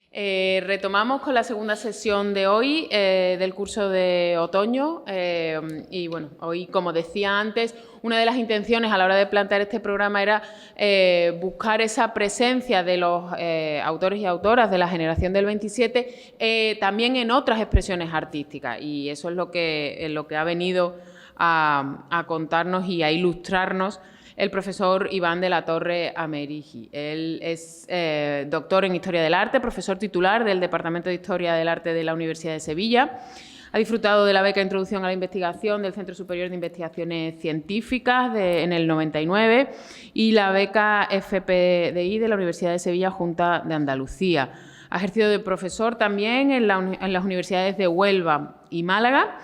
Retomamos con la segunda sesión de hoy del curso de otoño y bueno, hoy, como decía antes, una de las intenciones a la hora de plantear este programa era buscar esa presencia de los autores y autoras de la generación del 27 también en otras expresiones artísticas, y eso es lo que ha venido a contarnos y a ilustrarnos el profesor Iván de la Torre Amerigi. Él es doctor en Historia del Arte, profesor titular del Departamento de Historia del Arte de la Universidad de Sevilla. Ha disfrutado de la beca Introducción a la Investigación del Centro Superior de Investigaciones Científicas en el 99 y la beca FPDI de la Universidad de Sevilla Junta de Andalucía. Ha ejercido de profesor también en las universidades de Huelva y Málaga.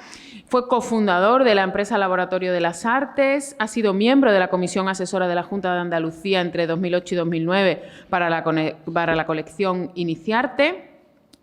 Fue cofundador de la empresa Laboratorio de las Artes, ha sido miembro de la Comisión Asesora de la Junta de Andalucía entre 2008 y 2009 para la colección Iniciarte.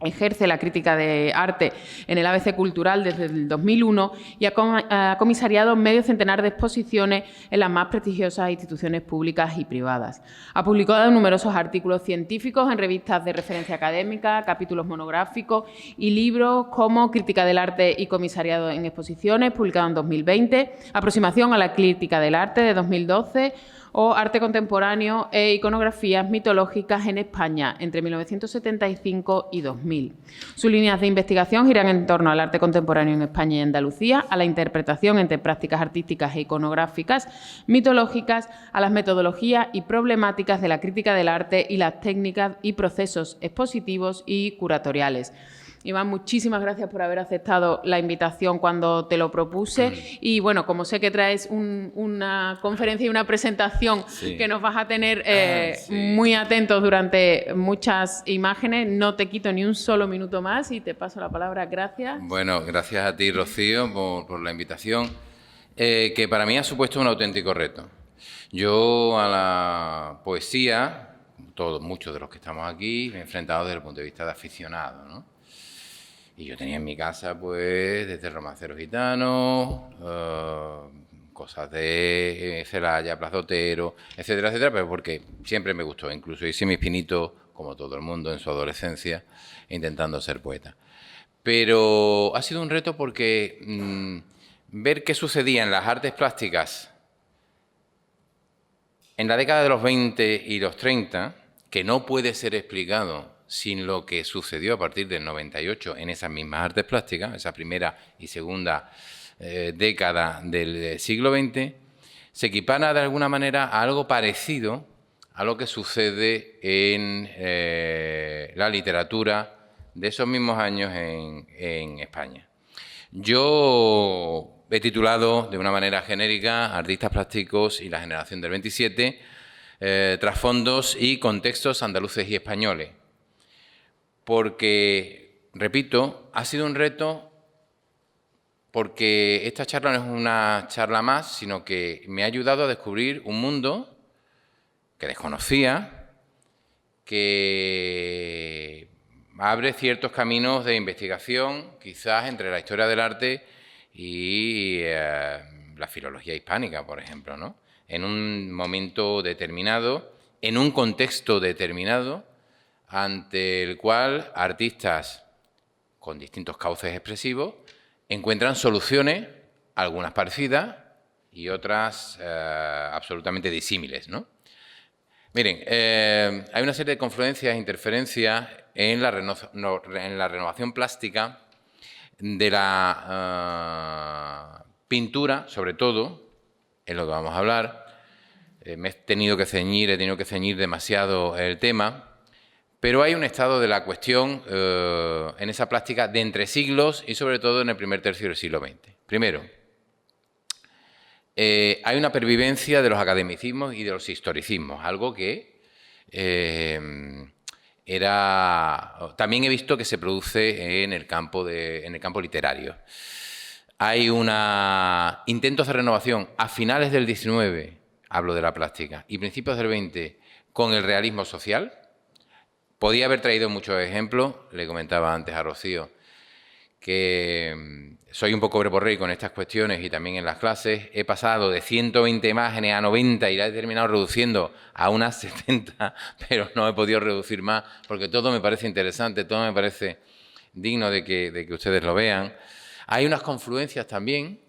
Ejerce la crítica de arte en el ABC Cultural desde el 2001 y ha comisariado medio centenar de exposiciones en las más prestigiosas instituciones públicas y privadas. Ha publicado numerosos artículos científicos en revistas de referencia académica, capítulos monográficos y libros como Crítica del Arte y Comisariado en Exposiciones, publicado en 2020, Aproximación a la Crítica del Arte, de 2012, o Arte Contemporáneo e Iconografías Mitológicas en España, entre 1975 y 2000. Sus líneas de investigación giran en torno al arte contemporáneo en España y Andalucía, a la interpretación entre prácticas artísticas e iconográficas mitológicas, a las metodologías y problemáticas de la crítica del arte y las técnicas y procesos expositivos y curatoriales. Iván, muchísimas gracias por haber aceptado la invitación cuando te lo propuse. Y bueno, como sé que traes una conferencia y una presentación que nos vas a tener muy atentos durante muchas imágenes, no te quito ni un solo minuto más y te paso la palabra. Gracias. Bueno, gracias a ti, Rocío, por la invitación, que para mí ha supuesto un auténtico reto. Yo a la poesía, muchos de los que estamos aquí, me he enfrentado desde el punto de vista de aficionado, ¿no? Y yo tenía en mi casa, pues, desde romanceros gitanos, cosas de Celaya, Plaza Otero, etcétera, etcétera, pero porque siempre me gustó. Incluso hice mis pinitos, como todo el mundo en su adolescencia, intentando ser poeta. Pero ha sido un reto porque ver qué sucedía en las artes plásticas en la década de los 20 y los 30, que no puede ser explicado sin lo que sucedió a partir del 98 en esas mismas artes plásticas, esa primera y segunda década del siglo XX, se equipara de alguna manera a algo parecido a lo que sucede en la literatura de esos mismos años en España. Yo he titulado de una manera genérica Artistas plásticos y la generación del 27, trasfondos y contextos andaluces y españoles. Porque, repito, ha sido un reto porque esta charla no es una charla más, sino que me ha ayudado a descubrir un mundo que desconocía, que abre ciertos caminos de investigación, quizás entre la historia del arte y la filología hispánica, por ejemplo, ¿no? En un momento determinado, en un contexto determinado, ante el cual artistas con distintos cauces expresivos encuentran soluciones, algunas parecidas y otras absolutamente disímiles, ¿no? Miren, hay una serie de confluencias e interferencias en la renovación plástica de la pintura, sobre todo, es lo que vamos a hablar. He tenido que ceñir demasiado el tema, pero hay un estado de la cuestión en esa plástica de entre siglos y sobre todo en el primer tercio del siglo XX. Primero, hay una pervivencia de los academicismos y de los historicismos, algo que también he visto que se produce en el campo literario. Hay intentos de renovación a finales del XIX, hablo de la plástica, y principios del XX con el realismo social. Podía haber traído muchos ejemplos, le comentaba antes a Rocío, que soy un poco verborreico con estas cuestiones y también en las clases. He pasado de 120 imágenes a 90 y la he terminado reduciendo a unas 70, pero no he podido reducir más porque todo me parece interesante, todo me parece digno de que ustedes lo vean. Hay unas confluencias también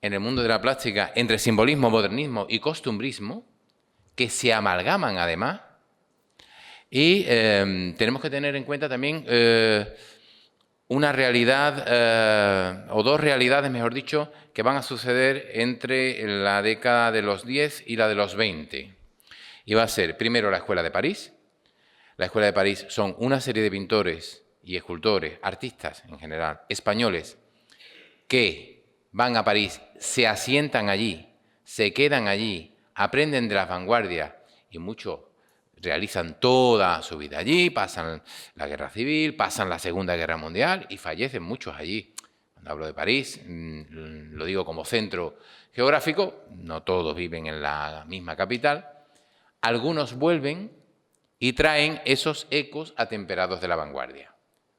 en el mundo de la plástica entre simbolismo, modernismo y costumbrismo que se amalgaman además. Y tenemos que tener en cuenta también una realidad, o dos realidades, mejor dicho, que van a suceder entre la década de los 10 y la de los 20. Y va a ser, primero, la Escuela de París. La Escuela de París son una serie de pintores y escultores, artistas en general, españoles, que van a París, se asientan allí, se quedan allí, aprenden de las vanguardias y muchos realizan toda su vida allí, pasan la Guerra Civil, pasan la Segunda Guerra Mundial y fallecen muchos allí. Cuando hablo de París, lo digo como centro geográfico, no todos viven en la misma capital. Algunos vuelven y traen esos ecos atemperados de la vanguardia.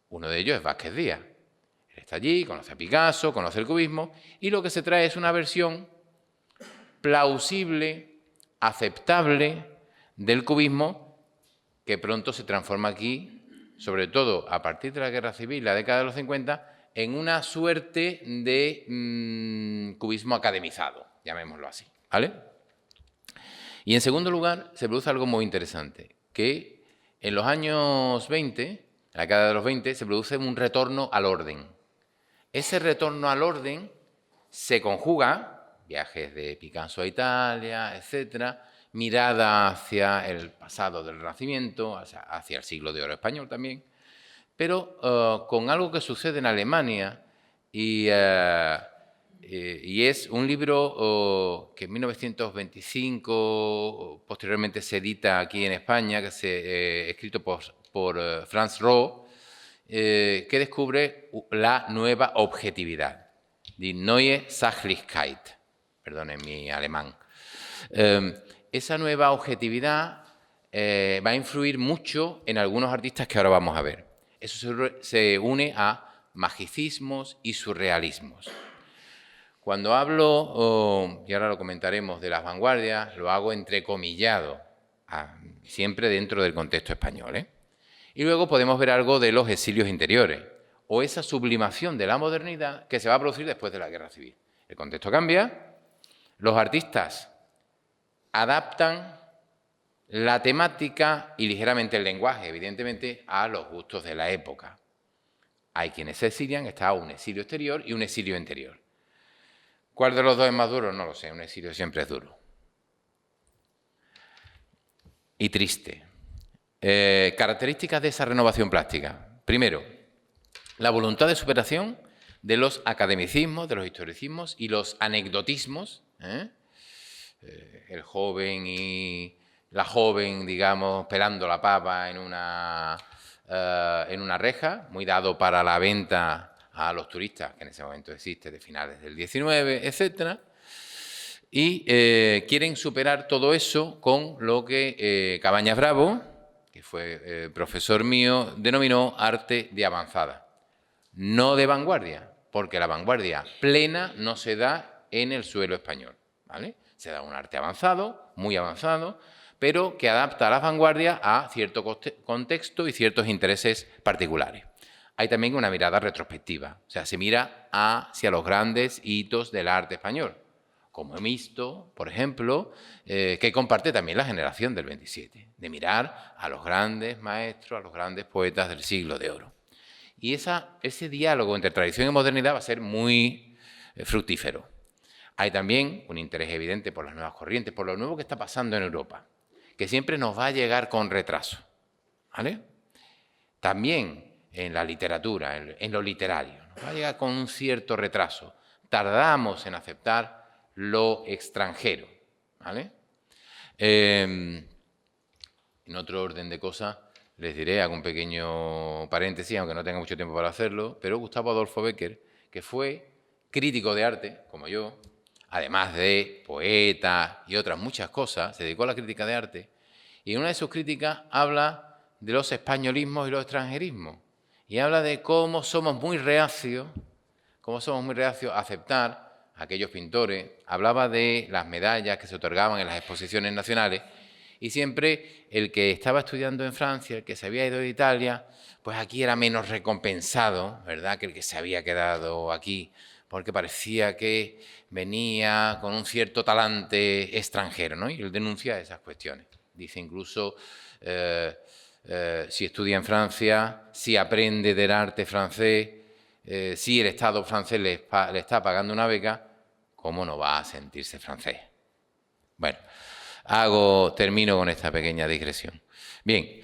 Uno de ellos es Vázquez Díaz. Él está allí, conoce a Picasso, conoce el cubismo y lo que se trae es una versión plausible, aceptable del cubismo que pronto se transforma aquí, sobre todo a partir de la Guerra Civil, la década de los 50, en una suerte de cubismo academizado, llamémoslo así, ¿vale? Y en segundo lugar, se produce algo muy interesante, que en los años 20, en la década de los 20, se produce un retorno al orden. Ese retorno al orden se conjuga, viajes de Picasso a Italia, etcétera, mirada hacia el pasado del Renacimiento, hacia el siglo de oro español también, pero con algo que sucede en Alemania y es un libro que en 1925 posteriormente se edita aquí en España, que escrito por Franz Roh, que descubre la nueva objetividad, die neue Sachlichkeit, perdonen mi alemán. Esa nueva objetividad va a influir mucho en algunos artistas que ahora vamos a ver. Eso se une a magicismos y surrealismos. Cuando hablo, y ahora lo comentaremos, de las vanguardias, lo hago entrecomillado, siempre dentro del contexto español, ¿eh? Y luego podemos ver algo de los exilios interiores, o esa sublimación de la modernidad que se va a producir después de la Guerra Civil. El contexto cambia, los artistas adaptan la temática y ligeramente el lenguaje, evidentemente, a los gustos de la época. Hay quienes se exilian, está un exilio exterior y un exilio interior. ¿Cuál de los dos es más duro? No lo sé, un exilio siempre es duro. Y triste. Características de esa renovación plástica. Primero, la voluntad de superación de los academicismos, de los historicismos y los anecdotismos. El joven y la joven, digamos, pelando la papa en una reja, muy dado para la venta a los turistas, que en ese momento existe, de finales del 19, etc. Y quieren superar todo eso con lo que Cabañas Bravo, que fue profesor mío, denominó arte de avanzada. No de vanguardia, porque la vanguardia plena no se da en el suelo español, ¿vale? Se da un arte avanzado, muy avanzado, pero que adapta a las vanguardias a cierto contexto y ciertos intereses particulares. Hay también una mirada retrospectiva, o sea, se mira hacia los grandes hitos del arte español, como Misto, por ejemplo, que comparte también la generación del 27, de mirar a los grandes maestros, a los grandes poetas del siglo de oro. Y ese diálogo entre tradición y modernidad va a ser muy fructífero. Hay también un interés evidente por las nuevas corrientes, por lo nuevo que está pasando en Europa, que siempre nos va a llegar con retraso, ¿vale? También en la literatura, en lo literario, nos va a llegar con un cierto retraso. Tardamos en aceptar lo extranjero, ¿vale? En otro orden de cosas, les diré, hago un pequeño paréntesis, aunque no tenga mucho tiempo para hacerlo, pero Gustavo Adolfo Bécquer, que fue crítico de arte, como yo, además de poeta y otras muchas cosas, se dedicó a la crítica de arte, y en una de sus críticas habla de los españolismos y los extranjerismos, y habla de cómo somos muy reacios a aceptar a aquellos pintores. Hablaba de las medallas que se otorgaban en las exposiciones nacionales y siempre el que estaba estudiando en Francia, el que se había ido de Italia, pues aquí era menos recompensado, ¿verdad?, que el que se había quedado aquí, porque parecía que venía con un cierto talante extranjero, ¿no? Y él denuncia esas cuestiones. Dice incluso, si estudia en Francia, si aprende del arte francés, si el Estado francés le está pagando una beca, ¿cómo no va a sentirse francés? Bueno, termino con esta pequeña digresión. Bien,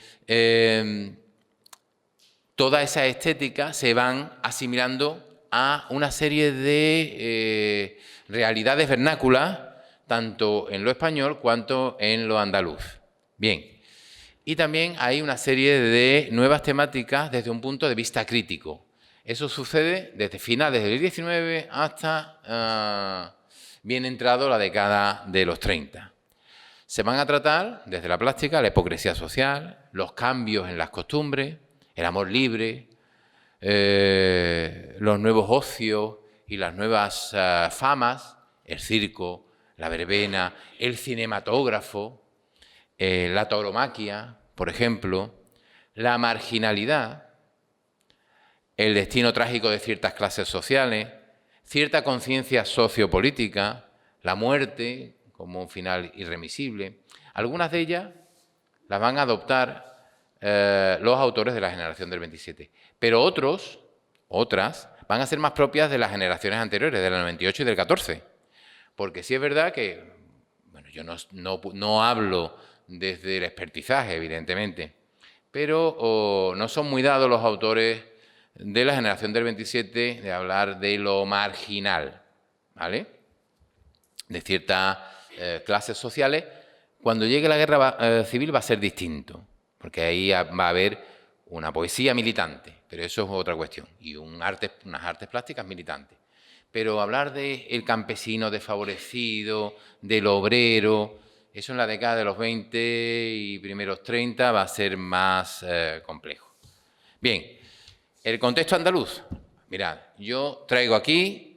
toda esa estética se van asimilando a una serie de realidades vernáculas, tanto en lo español cuanto en lo andaluz. Bien, y también hay una serie de nuevas temáticas desde un punto de vista crítico. Eso sucede desde finales del XIX hasta bien entrado la década de los 30. Se van a tratar desde la plástica la hipocresía social, los cambios en las costumbres, el amor libre, los nuevos ocios y las nuevas famas, el circo, la verbena, el cinematógrafo, la tauromaquia, por ejemplo, la marginalidad, el destino trágico de ciertas clases sociales, cierta conciencia sociopolítica, la muerte como un final irremisible. Algunas de ellas las van a adoptar los autores de la generación del 27, pero otras van a ser más propias de las generaciones anteriores, del 98 y del 14, porque sí es verdad que, bueno, yo no hablo desde el expertizaje, evidentemente, pero no son muy dados los autores de la generación del 27 de hablar de lo marginal, ¿vale?, de ciertas clases sociales. Cuando llegue la guerra civil va a ser distinto, porque ahí va a haber una poesía militante, pero eso es otra cuestión, y unas artes plásticas militantes. Pero hablar del campesino desfavorecido, del obrero, eso en la década de los 20 y primeros 30 va a ser más complejo. Bien, el contexto andaluz. Mirad, yo traigo aquí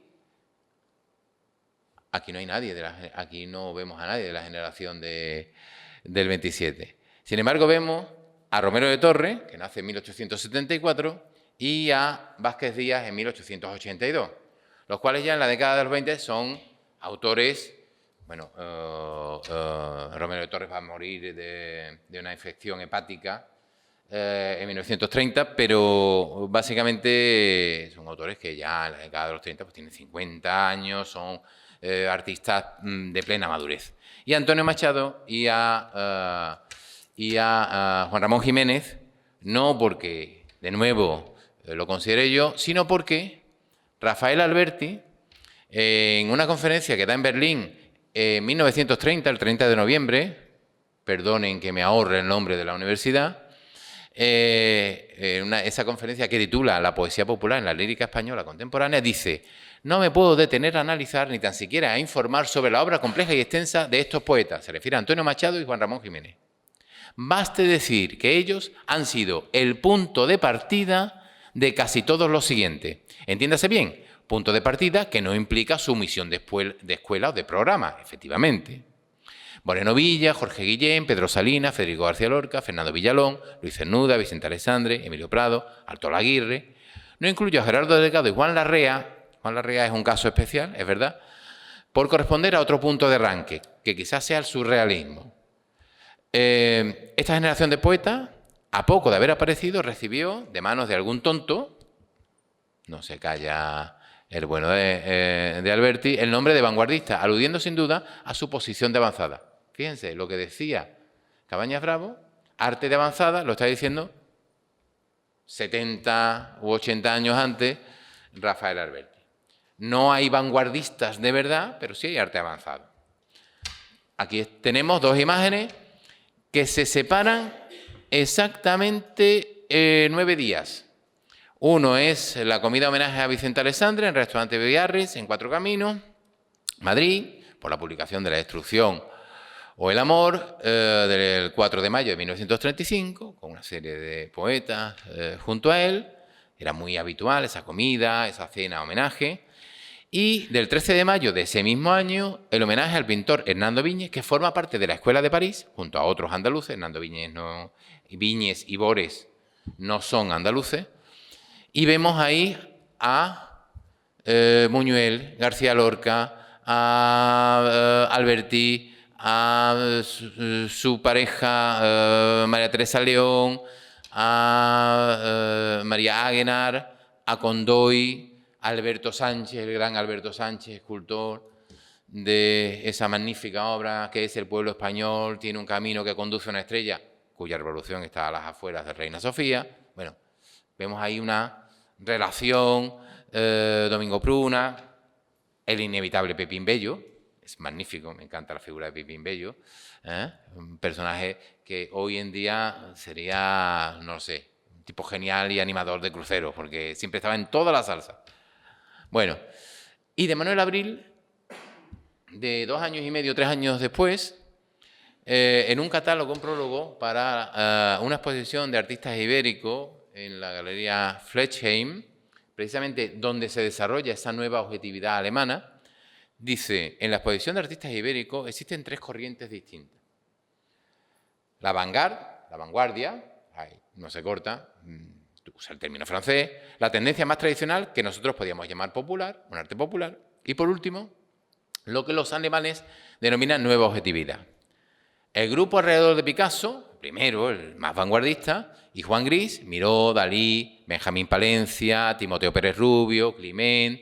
no hay nadie, aquí no vemos a nadie de la generación del 27. Sin embargo, vemos a Romero de Torres, que nace en 1874, y a Vázquez Díaz en 1882, los cuales ya en la década de los 20 son autores. Bueno, Romero de Torres va a morir de una infección hepática en 1930, pero básicamente son autores que ya en la década de los 30 pues tienen 50 años, son artistas de plena madurez. Y a Antonio Machado y a Juan Ramón Jiménez, no porque, de nuevo, lo considere yo, sino porque Rafael Alberti, en una conferencia que da en Berlín en 1930, el 30 de noviembre, perdonen que me ahorre el nombre de la universidad, esa conferencia que titula La poesía popular en la lírica española contemporánea, dice: no me puedo detener a analizar ni tan siquiera a informar sobre la obra compleja y extensa de estos poetas. Se refiere a Antonio Machado y Juan Ramón Jiménez. Baste decir que ellos han sido el punto de partida de casi todos los siguientes. Entiéndase bien, punto de partida que no implica sumisión de escuela o de programa, efectivamente. Moreno Villa, Jorge Guillén, Pedro Salinas, Federico García Lorca, Fernando Villalón, Luis Cernuda, Vicente Alessandre, Emilio Prado, Arturo Aguirre. No incluyo a Gerardo Delgado y Juan Larrea. Juan Larrea es un caso especial, es verdad, por corresponder a otro punto de arranque, que quizás sea el surrealismo. Esta generación de poetas, a poco de haber aparecido, recibió de manos de algún tonto, no se calla el bueno de Alberti, el nombre de vanguardista, aludiendo sin duda a su posición de avanzada. Fíjense, lo que decía Cabañas Bravo, arte de avanzada, lo está diciendo 70 u 80 años antes Rafael Alberti. No hay vanguardistas de verdad, pero sí hay arte avanzado. Aquí tenemos dos imágenes que se separan exactamente 9 días. Uno es la comida homenaje a Vicente Alessandre en el restaurante Biarritz, en Cuatro Caminos, Madrid, por la publicación de La Destrucción o El Amor, del 4 de mayo de 1935, con una serie de poetas junto a él. Era muy habitual esa comida, esa cena, homenaje. Y del 13 de mayo de ese mismo año, el homenaje al pintor Hernando Viñes, que forma parte de la Escuela de París, junto a otros andaluces. Hernando Viñes, Viñes y Bores no son andaluces. Y vemos ahí a Buñuel, García Lorca, a Alberti, a su pareja María Teresa León, a María Aguenar, a Condoy, a Alberto Sánchez, el gran Alberto Sánchez, escultor de esa magnífica obra que es El pueblo español tiene un camino que conduce a una estrella, cuya revolución está a las afueras de Reina Sofía. Bueno, vemos ahí una relación, Domingo Pruna, el inevitable Pepín Bello, es magnífico, me encanta la figura de Pepín Bello, un personaje que hoy en día sería, no sé, un tipo genial y animador de cruceros, porque siempre estaba en toda la salsa. Bueno, y de Manuel Abril, de 2 años y medio, 3 años después, en un catálogo, un prólogo para una exposición de artistas ibéricos en la Galería Fletchheim, precisamente donde se desarrolla esa nueva objetividad alemana, dice, en la exposición de artistas ibéricos existen 3 corrientes distintas. La vanguardia, no se corta, usa el término francés, la tendencia más tradicional, que nosotros podríamos llamar popular, un arte popular, y por último, lo que los alemanes denominan nueva objetividad. El grupo alrededor de Picasso, primero, el más vanguardista, y Juan Gris, Miró, Dalí, Benjamín Palencia, Timoteo Pérez Rubio, Climent,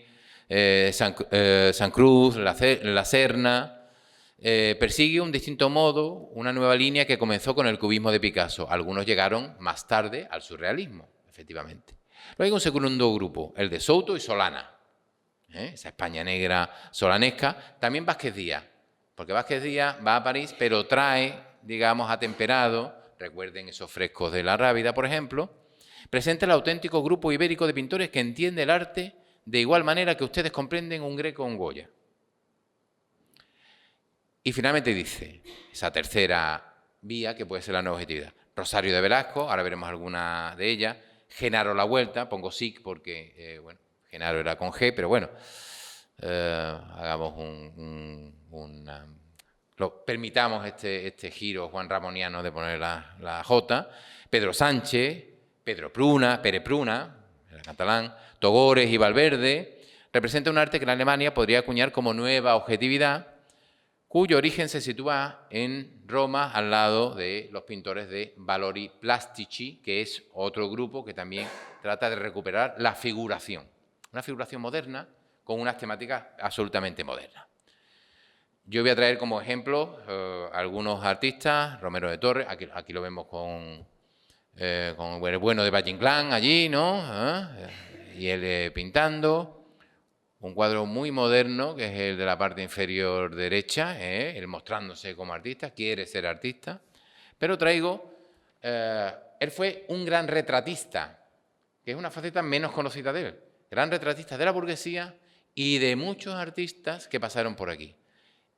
San Cruz, La Serna, persigue un distinto modo, una nueva línea que comenzó con el cubismo de Picasso. Algunos llegaron más tarde al surrealismo, efectivamente. Luego hay un segundo grupo, el de Souto y Solana, esa España negra solanesca. También Vázquez Díaz, porque Vázquez Díaz va a París, pero trae, digamos, atemperado, recuerden esos frescos de La Rábida, por ejemplo, presenta el auténtico grupo ibérico de pintores que entiende el arte de igual manera que ustedes comprenden un Greco o un Goya. Y finalmente dice, esa tercera vía, que puede ser la nueva objetividad. Rosario de Velasco, ahora veremos alguna de ellas. Genaro La Vuelta, pongo SIC porque, bueno, Genaro era con G, pero bueno, hagamos permitamos este giro juanramoniano de poner la J. Pedro Sánchez, Pere Pruna, el catalán, Togores y Valverde, representa un arte que en Alemania podría acuñar como nueva objetividad, cuyo origen se sitúa en Roma, al lado de los pintores de Valori Plastici, que es otro grupo que también trata de recuperar la figuración, una figuración moderna con unas temáticas absolutamente modernas. Yo voy a traer como ejemplo algunos artistas, Romero de Torres, aquí lo vemos con el bueno de Valle Inclán allí, ¿no? Y él pintando. Un cuadro muy moderno, que es el de la parte inferior derecha, él mostrándose como artista, quiere ser artista. Pero traigo, él fue un gran retratista, que es una faceta menos conocida de él. Gran retratista de la burguesía y de muchos artistas que pasaron por aquí.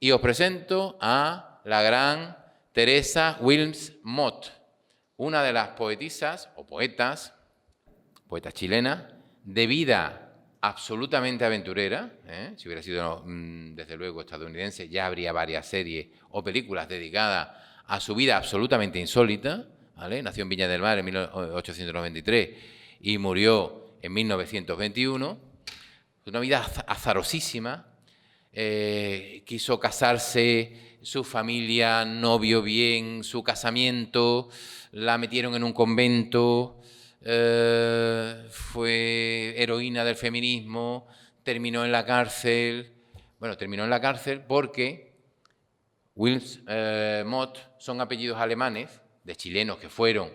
Y os presento a la gran Teresa Wilms-Mott, una de las poetisas o poeta chilena, de vida absolutamente aventurera, si hubiera sido desde luego estadounidense, ya habría varias series o películas dedicadas a su vida absolutamente insólita, ¿vale? Nació en Viña del Mar en 1893 y murió en 1921, una vida azarosísima, quiso casarse, su familia no vio bien su casamiento, la metieron en un convento, fue heroína del feminismo, terminó en la cárcel. Bueno, terminó en la cárcel porque Wilms-Mott son apellidos alemanes, de chilenos que fueron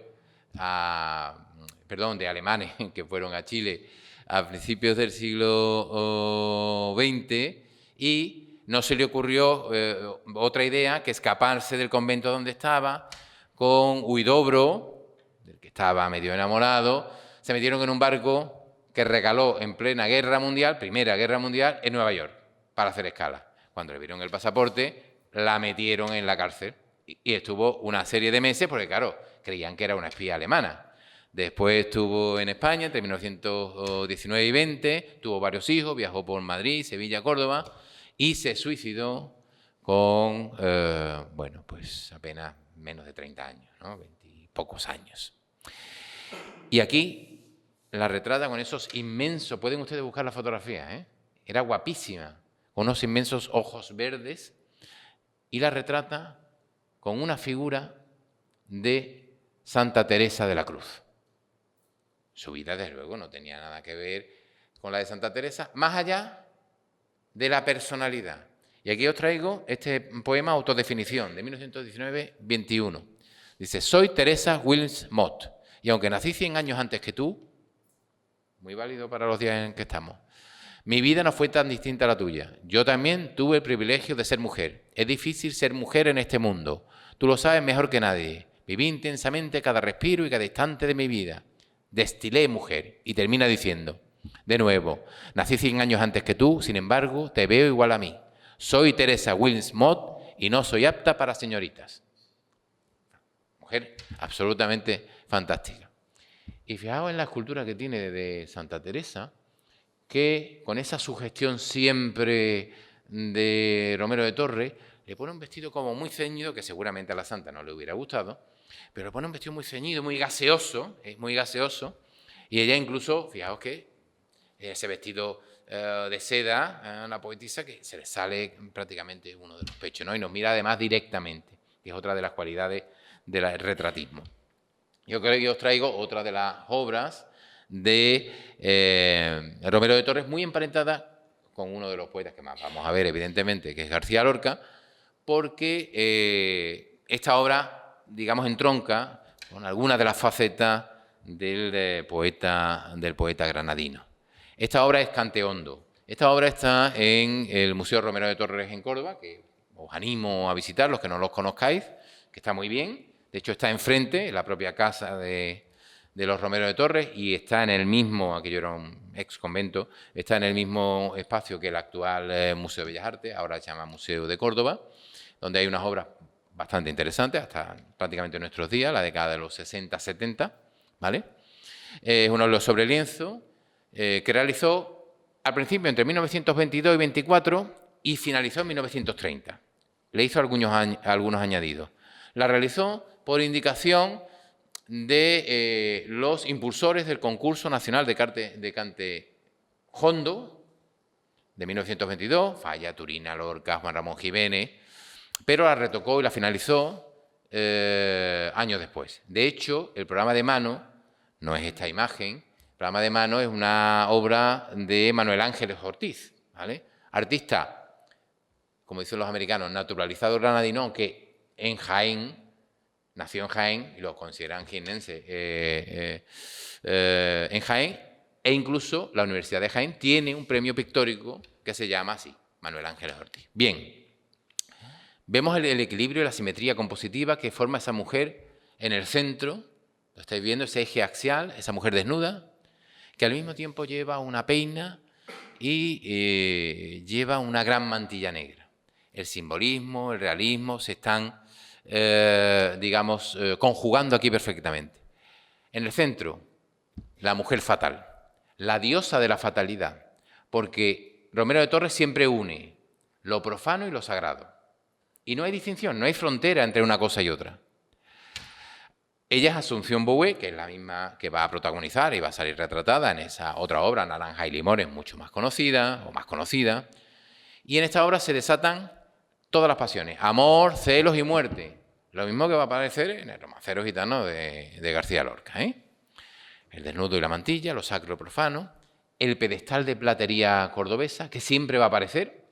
de alemanes que fueron a Chile a principios del siglo XX y no se le ocurrió otra idea que escaparse del convento donde estaba con Huidobro, estaba medio enamorado, se metieron en un barco que regaló en plena Primera Guerra Mundial, en Nueva York, para hacer escala. Cuando le vieron el pasaporte, la metieron en la cárcel y estuvo una serie de meses porque, claro, creían que era una espía alemana. Después estuvo en España entre 1919 y 20, tuvo varios hijos, viajó por Madrid, Sevilla, Córdoba y se suicidó con, bueno, pues apenas menos de 30 años, ¿no? 20 y pocos años. Y aquí la retrata con esos inmensos, pueden ustedes buscar la fotografía, ¿eh? Era guapísima, con unos inmensos ojos verdes, y la retrata con una figura de Santa Teresa de la Cruz. Su vida, desde luego, no tenía nada que ver con la de Santa Teresa, más allá de la personalidad. Y aquí os traigo este poema Autodefinición, de 1919-21. Dice: soy Teresa Wilms Mott, y aunque nací 100 años antes que tú, muy válido para los días en que estamos, mi vida no fue tan distinta a la tuya. Yo también tuve el privilegio de ser mujer. Es difícil ser mujer en este mundo. Tú lo sabes mejor que nadie. Viví intensamente cada respiro y cada instante de mi vida. Destilé mujer. Y termina diciendo, de nuevo, nací 100 años antes que tú, sin embargo, te veo igual a mí. Soy Teresa Wilms Mott y no soy apta para señoritas. Mujer absolutamente fantástica. Y fijaos en la escultura que tiene de Santa Teresa, que con esa sugestión siempre de Romero de Torres, le pone un vestido como muy ceñido, que seguramente a la santa no le hubiera gustado, pero le pone un vestido muy ceñido, muy gaseoso, es muy gaseoso, y ella incluso, fijaos que ese vestido de seda, la poetisa, que se le sale prácticamente uno de los pechos, ¿no? Y nos mira además directamente, que es otra de las cualidades del retratismo. Yo creo que os traigo otra de las obras de Romero de Torres, muy emparentada con uno de los poetas que más vamos a ver, evidentemente, que es García Lorca, porque esta obra, digamos, entronca con algunas de las facetas del poeta granadino. Esta obra es Cante Hondo. Esta obra está en el Museo Romero de Torres en Córdoba, que os animo a visitar, los que no los conozcáis, que está muy bien. De hecho, está enfrente, en la propia casa de los Romero de Torres, y está en el mismo, aquello era un ex convento, está en el mismo espacio que el actual Museo de Bellas Artes, ahora se llama Museo de Córdoba, donde hay unas obras bastante interesantes, hasta prácticamente nuestros días, la década de los 60-70, ¿vale? Es un óleo sobre lienzo que realizó al principio entre 1922 y 24 y finalizó en 1930. Le hizo algunos añadidos. La realizó por indicación de los impulsores del concurso nacional de Cante Hondo de 1922, Falla, Turina, Lorca, Juan Ramón Jiménez, pero la retocó y la finalizó años después. De hecho, el programa de mano no es esta imagen, el programa de mano es una obra de Manuel Ángeles Ortiz, ¿vale? Artista, como dicen los americanos, naturalizado granadino, aunque en Jaén, nació en Jaén y lo consideran jienense en Jaén, e incluso la Universidad de Jaén tiene un premio pictórico que se llama así, Manuel Ángeles Ortiz. Bien, vemos el equilibrio y la simetría compositiva que forma esa mujer en el centro, lo estáis viendo, ese eje axial, esa mujer desnuda, que al mismo tiempo lleva una peina y lleva una gran mantilla negra. El simbolismo, el realismo se están digamos, conjugando aquí perfectamente. En el centro, la mujer fatal, la diosa de la fatalidad, porque Romero de Torres siempre une lo profano y lo sagrado. Y no hay distinción, no hay frontera entre una cosa y otra. Ella es Asunción Boué, que es la misma que va a protagonizar y va a salir retratada en esa otra obra, Naranja y Limones, mucho más conocida, o más conocida. Y en esta obra se desatan todas las pasiones, amor, celos y muerte. Lo mismo que va a aparecer en el Romancero Gitano de García Lorca, ¿eh? El desnudo y la mantilla, lo sacro y lo profano, el pedestal de platería cordobesa, que siempre va a aparecer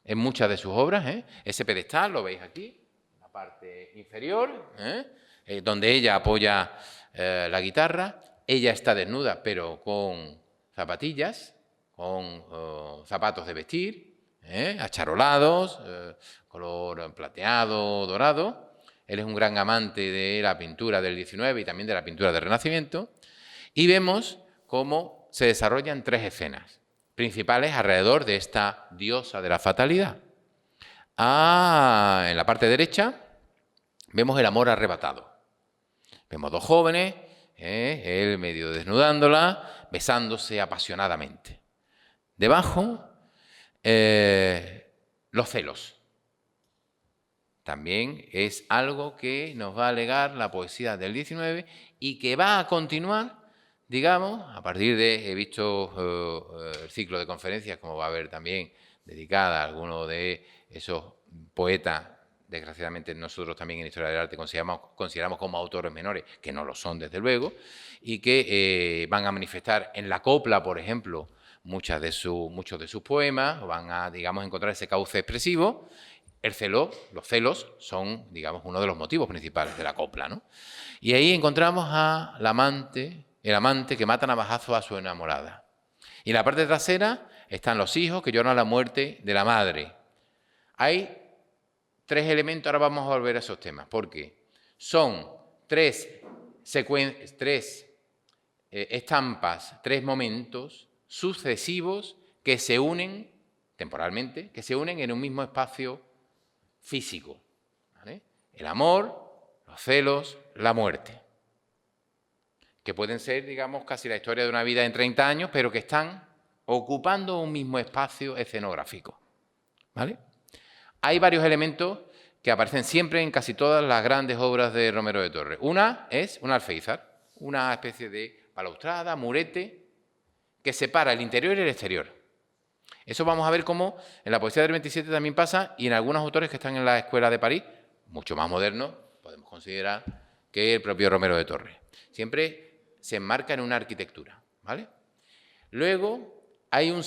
en muchas de sus obras, ¿eh? Ese pedestal lo veis aquí, en la parte inferior, donde ella apoya la guitarra. Ella está desnuda, pero con zapatillas, con zapatos de vestir, acharolados, color plateado, dorado. Él es un gran amante de la pintura del XIX y también de la pintura del Renacimiento. Y vemos cómo se desarrollan tres escenas principales alrededor de esta diosa de la fatalidad. En la parte derecha vemos el amor arrebatado. Vemos dos jóvenes él medio desnudándola, besándose apasionadamente. Debajo, los celos. También es algo que nos va a legar la poesía del XIX y que va a continuar, digamos, a partir de, he visto el ciclo de conferencias, como va a haber también dedicada a alguno de esos poetas, desgraciadamente nosotros también en Historia del Arte consideramos como autores menores, que no lo son desde luego, y que van a manifestar en la copla, por ejemplo, muchos de sus poemas, van a, digamos, encontrar ese cauce expresivo. Los celos son, digamos, uno de los motivos principales de la copla, ¿no? Y ahí encontramos el amante que mata a navajazo a su enamorada. Y en la parte trasera están los hijos que lloran la muerte de la madre. Hay tres elementos, ahora vamos a volver a esos temas, porque son tres estampas, tres momentos sucesivos que se unen temporalmente, que se unen en un mismo espacio físico, ¿vale? El amor, los celos, la muerte, que pueden ser, digamos, casi la historia de una vida en 30 años, pero que están ocupando un mismo espacio escenográfico, ¿vale? Hay varios elementos que aparecen siempre en casi todas las grandes obras de Romero de Torres. Una es un alféizar, una especie de balaustrada, murete, que separa el interior y el exterior. Eso vamos a ver cómo en la poesía del 27 también pasa y en algunos autores que están en la Escuela de París, mucho más modernos, podemos considerar que el propio Romero de Torres. Siempre se enmarca en una arquitectura, ¿vale? Luego hay una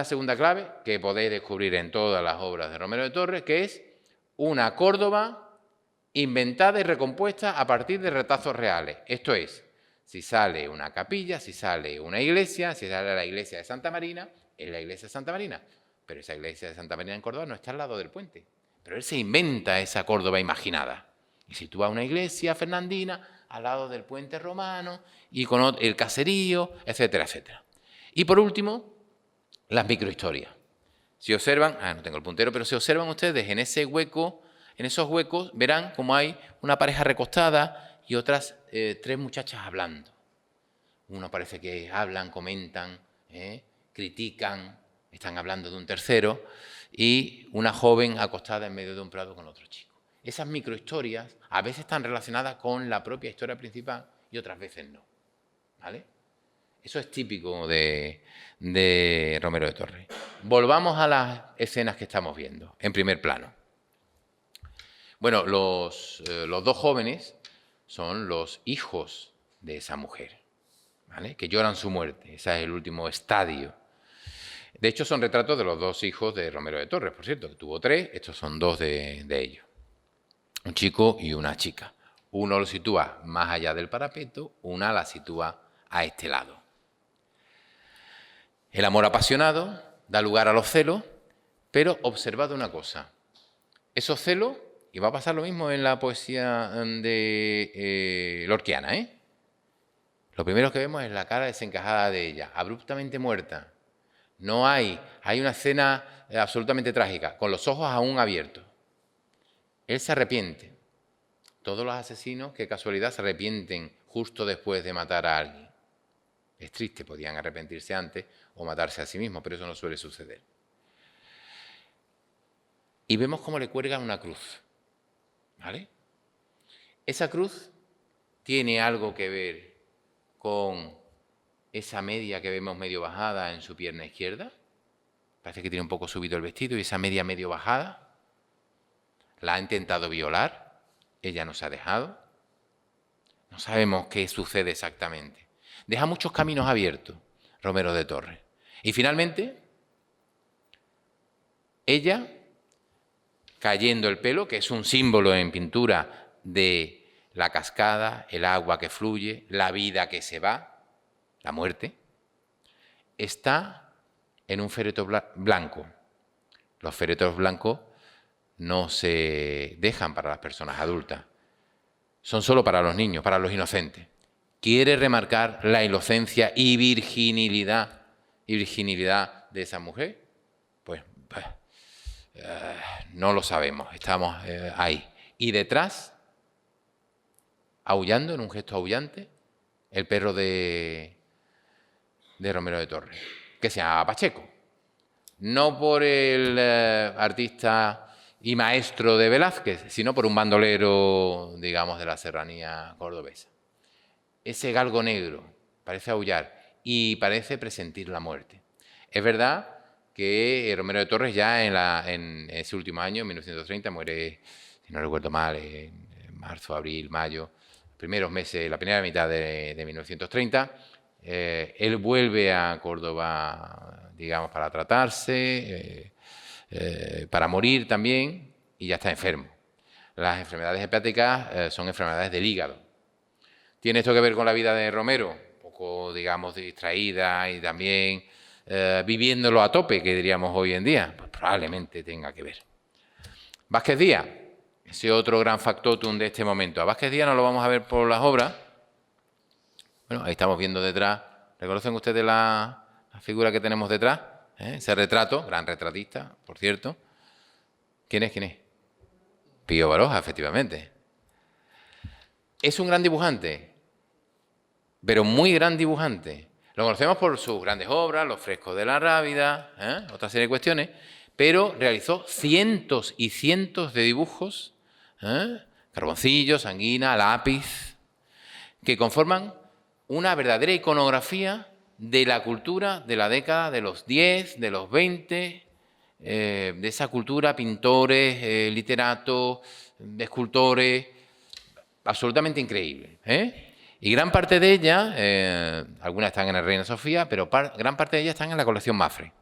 segunda clave que podéis descubrir en todas las obras de Romero de Torres, que es una Córdoba inventada y recompuesta a partir de retazos reales. Esto es, si sale una capilla, si sale una iglesia, si sale la iglesia de Santa Marina, es la iglesia de Santa Marina, pero esa iglesia de Santa Marina en Córdoba no está al lado del puente. Pero él se inventa esa Córdoba imaginada y sitúa una iglesia fernandina al lado del puente romano y con el caserío, etcétera, etcétera. Y por último, las microhistorias. Si observan, no tengo el puntero, pero si observan ustedes en esos huecos verán como hay una pareja recostada y otras tres muchachas hablando. Uno parece que hablan, comentan, critican, están hablando de un tercero y una joven acostada en medio de un prado con otro chico. Esas microhistorias a veces están relacionadas con la propia historia principal y otras veces no, ¿vale? Eso es típico de Romero de Torres. Volvamos a las escenas que estamos viendo, en primer plano. Bueno, los dos jóvenes son los hijos de esa mujer, ¿vale? Que lloran su muerte. Ese es el último estadio. De hecho, son retratos de los dos hijos de Romero de Torres, por cierto, que tuvo tres. Estos son dos de ellos. Un chico y una chica. Uno lo sitúa más allá del parapeto, una la sitúa a este lado. El amor apasionado da lugar a los celos, pero observad una cosa. Esos celos, y va a pasar lo mismo en la poesía de lorquiana, Lo primero que vemos es la cara desencajada de ella, abruptamente muerta. No hay una escena absolutamente trágica, con los ojos aún abiertos. Él se arrepiente. Todos los asesinos, qué casualidad, se arrepienten justo después de matar a alguien. Es triste, podían arrepentirse antes o matarse a sí mismos, pero eso no suele suceder. Y vemos cómo le cuelgan una cruz, ¿vale? Esa cruz tiene algo que ver con esa media que vemos medio bajada en su pierna izquierda. Parece que tiene un poco subido el vestido y esa media medio bajada. La ha intentado violar, ella no se ha dejado. No sabemos qué sucede exactamente. Deja muchos caminos abiertos, Romero de Torres. Y finalmente, ella, cayendo el pelo, que es un símbolo en pintura de la cascada, el agua que fluye, la vida que se va, la muerte, está en un féretro blanco. Los féretros blancos no se dejan para las personas adultas, son solo para los niños, para los inocentes. Quiere remarcar la inocencia y virginilidad de esa mujer. Pues no lo sabemos, estamos ahí. Y detrás, aullando, en un gesto aullante, el perro de Romero de Torres, que se llamaba Pacheco. No por el artista y maestro de Velázquez, sino por un bandolero, digamos, de la serranía cordobesa. Ese galgo negro parece aullar y parece presentir la muerte. Es verdad que Romero de Torres ya en ese último año, en 1930, muere, si no recuerdo mal, en marzo, abril, mayo, primeros meses, la primera mitad de 1930. Él vuelve a Córdoba, digamos, para tratarse, para morir también, y ya está enfermo. Las enfermedades hepáticas son enfermedades del hígado. ¿Tiene esto que ver con la vida de Romero? Un poco, digamos, distraída y también viviéndolo a tope, que diríamos hoy en día. Pues probablemente tenga que ver. Vázquez Díaz, ese otro gran factotum de este momento. A Vázquez Díaz no lo vamos a ver por las obras. Bueno, ahí estamos viendo detrás. ¿Reconocen ustedes la figura que tenemos detrás? Ese retrato, gran retratista, por cierto. ¿Quién es? Pío Baroja, efectivamente. Es un gran dibujante, pero muy gran dibujante. Lo conocemos por sus grandes obras, los frescos de la Rábida, otra serie de cuestiones, pero realizó cientos y cientos de dibujos, carboncillo, sanguina, lápiz, que conforman una verdadera iconografía de la cultura de la década de los 10, de los 20, de esa cultura, pintores, literatos, escultores, absolutamente increíble. Y gran parte de ellas, algunas están en el Reina Sofía, pero gran parte de ellas están en la colección Mafre.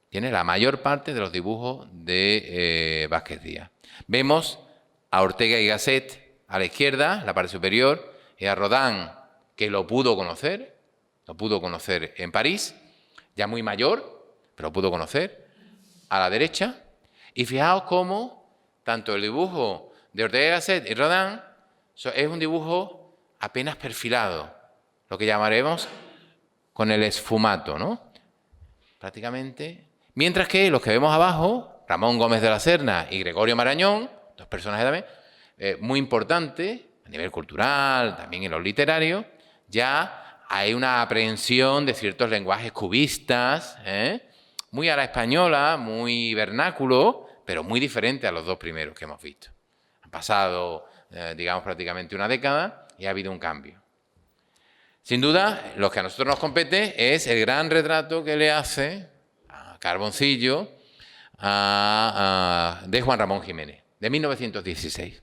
Tiene la mayor parte de los dibujos de Vázquez Díaz. Vemos a Ortega y Gasset a la izquierda, la parte superior, y a Rodin, que lo pudo conocer en París, ya muy mayor, pero lo pudo conocer, a la derecha. Y fijaos cómo tanto el dibujo de Ortega y Gasset y Rodin es un dibujo apenas perfilado, lo que llamaremos con el esfumato, ¿no? Prácticamente. Mientras que los que vemos abajo, Ramón Gómez de la Serna y Gregorio Marañón, dos personajes también, muy importantes a nivel cultural, también en lo literario, ya hay una aprehensión de ciertos lenguajes cubistas, muy a la española, muy vernáculo, pero muy diferente a los dos primeros que hemos visto. Han pasado, digamos, prácticamente una década y ha habido un cambio. Sin duda, lo que a nosotros nos compete es el gran retrato que le hace a Carboncillo de Juan Ramón Jiménez, de 1916.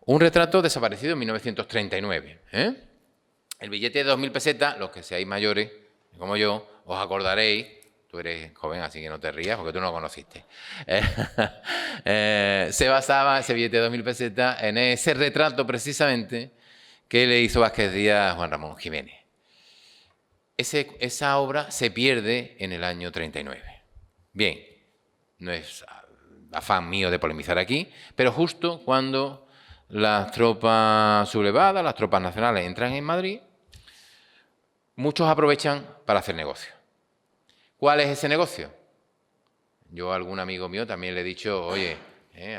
Un retrato desaparecido en 1939. El billete de 2.000 pesetas, los que seáis mayores, como yo, os acordaréis. Tú eres joven, así que no te rías, porque tú no lo conociste. Se basaba ese billete de 2.000 pesetas en ese retrato, precisamente, que le hizo Vázquez Díaz a Juan Ramón Jiménez. Esa obra se pierde en el año 39. Bien, no es afán mío de polemizar aquí, pero justo cuando las tropas sublevadas, las tropas nacionales entran en Madrid, muchos aprovechan para hacer negocio. ¿Cuál es ese negocio? Yo a algún amigo mío también le he dicho, oye,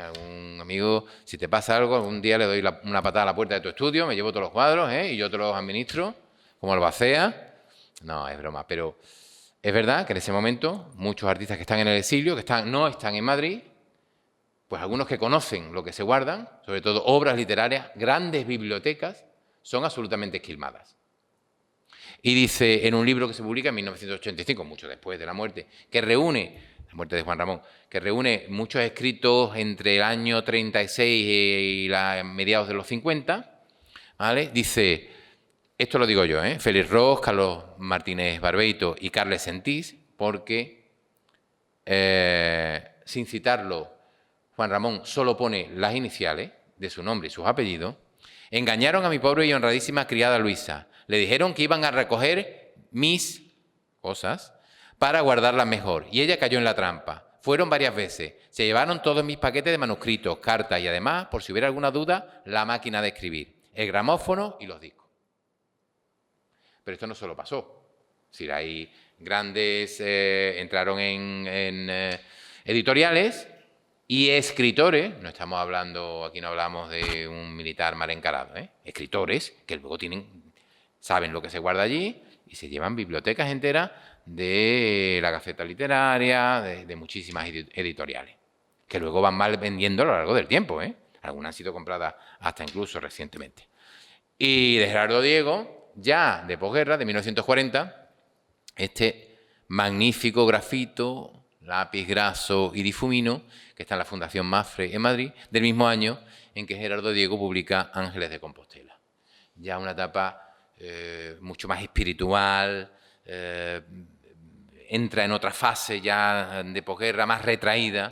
algún amigo, si te pasa algo, algún día le doy una patada a la puerta de tu estudio, me llevo todos los cuadros y yo te los administro, como albacea. No, es broma, pero es verdad que en ese momento muchos artistas que están en el exilio, no están en Madrid, pues algunos que conocen lo que se guardan, sobre todo obras literarias, grandes bibliotecas, son absolutamente esquilmadas. Y dice en un libro que se publica en 1985, mucho después de la muerte, la muerte de Juan Ramón, que reúne muchos escritos entre el año 36 y mediados de los 50, ¿vale? Dice, esto lo digo yo, Félix Ros, Carlos Martínez Barbeito y Carles Sentís, porque, sin citarlo, Juan Ramón solo pone las iniciales de su nombre y sus apellidos. Engañaron a mi pobre y honradísima criada Luisa. Le dijeron que iban a recoger mis cosas para guardarlas mejor, y ella cayó en la trampa. Fueron varias veces. Se llevaron todos mis paquetes de manuscritos, cartas y además, por si hubiera alguna duda, la máquina de escribir, el gramófono y los discos. Pero esto no solo pasó. Es decir, hay grandes, entraron en editoriales y escritores, no estamos hablando, aquí no hablamos de un militar mal encarado, escritores que luego saben lo que se guarda allí y se llevan bibliotecas enteras de la Gaceta Literaria, de muchísimas editoriales, que luego van mal vendiendo a lo largo del tiempo, ¿eh? Algunas han sido compradas hasta incluso recientemente. Y de Gerardo Diego, ya de posguerra, de 1940, este magnífico grafito, lápiz graso y difumino, que está en la Fundación Mafre en Madrid, del mismo año en que Gerardo Diego publica Ángeles de Compostela. Ya una etapa mucho más espiritual, entra en otra fase ya de posguerra, más retraída,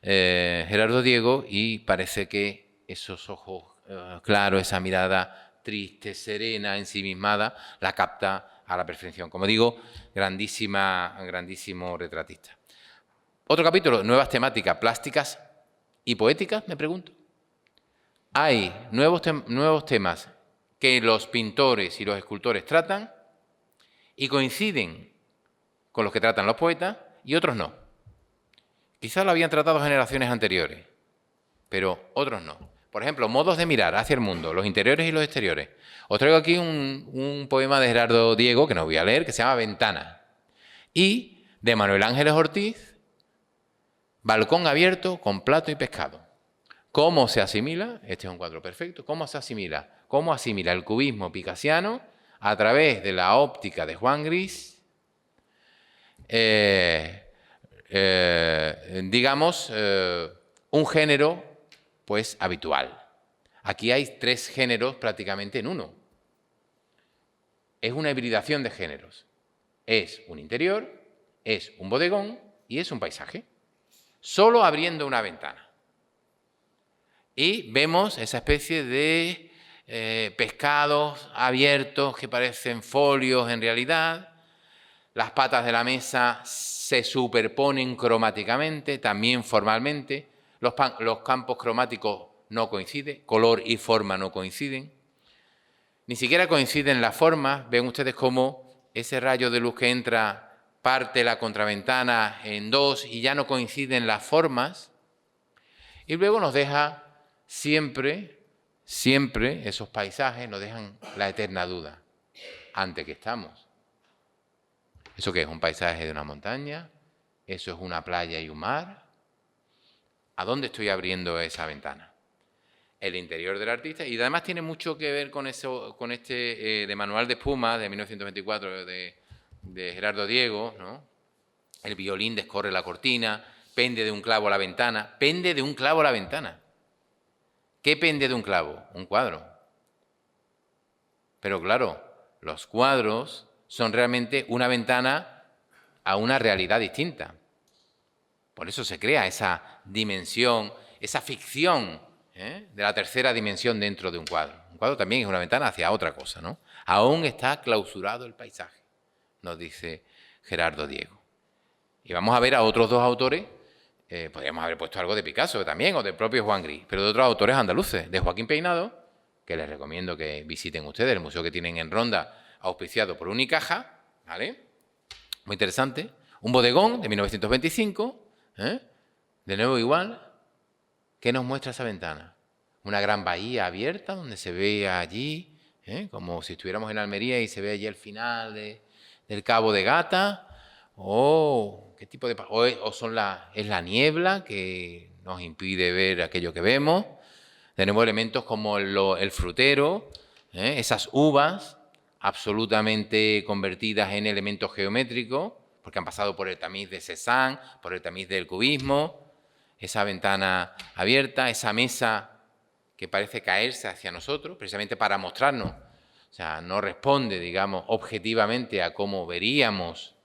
Gerardo Diego, y parece que esos ojos claros, esa mirada triste, serena, ensimismada, la capta a la perfección. Como digo, grandísimo retratista. Otro capítulo, nuevas temáticas plásticas y poéticas, me pregunto. Hay nuevos temas que los pintores y los escultores tratan y coinciden con los que tratan los poetas y otros no. Quizás lo habían tratado generaciones anteriores, pero otros no. Por ejemplo, modos de mirar hacia el mundo, los interiores y los exteriores. Os traigo aquí un poema de Gerardo Diego, que no voy a leer, que se llama Ventana. Y de Manuel Ángeles Ortiz, Balcón abierto con plato y pescado. ¿Cómo se asimila? Este es un cuadro perfecto. ¿Cómo se asimila? ¿Cómo asimila el cubismo picasiano a través de la óptica de Juan Gris? Digamos, un género pues habitual. Aquí hay 3 géneros prácticamente en uno. Es una hibridación de géneros. Es un interior, es un bodegón y es un paisaje. Solo abriendo una ventana. Y vemos esa especie de pescados abiertos que parecen folios en realidad. Las patas de la mesa se superponen cromáticamente, también formalmente. Los campos cromáticos no coinciden, color y forma no coinciden. Ni siquiera coinciden las formas. Ven ustedes cómo ese rayo de luz que entra parte la contraventana en 2 y ya no coinciden las formas. Y luego nos deja siempre esos paisajes, nos dejan la eterna duda. ¿Ante qué estamos? ¿Eso qué es? ¿Un paisaje de una montaña? ¿Eso es una playa y un mar? ¿A dónde estoy abriendo esa ventana? El interior del artista, y además tiene mucho que ver con eso, con este de Manual de Espuma de 1924 de Gerardo Diego, ¿no? El violín descorre la cortina, pende de un clavo a la ventana, pende de un clavo a la ventana. ¿Qué pende de un clavo? Un cuadro. Pero claro, los cuadros son realmente una ventana a una realidad distinta. Por eso se crea esa dimensión, esa ficción de la tercera dimensión dentro de un cuadro. Un cuadro también es una ventana hacia otra cosa, ¿no? Aún está clausurado el paisaje, nos dice Gerardo Diego. Y vamos a ver a otros 2 autores, podríamos haber puesto algo de Picasso también, o del propio Juan Gris, pero de otros autores andaluces, de Joaquín Peinado, que les recomiendo que visiten ustedes, el museo que tienen en Ronda, auspiciado por Unicaja, ¿vale? Muy interesante. Un bodegón de 1925, de nuevo igual. ¿Qué nos muestra esa ventana? Una gran bahía abierta donde se ve allí, como si estuviéramos en Almería y se ve allí el final del Cabo de Gata. ¿Qué tipo de es la niebla que nos impide ver aquello que vemos? Tenemos elementos como el frutero, esas uvas absolutamente convertidas en elementos geométricos, porque han pasado por el tamiz de Cézanne, por el tamiz del cubismo. Esa ventana abierta, esa mesa que parece caerse hacia nosotros, precisamente para mostrarnos, o sea, no responde, digamos, objetivamente a cómo veríamos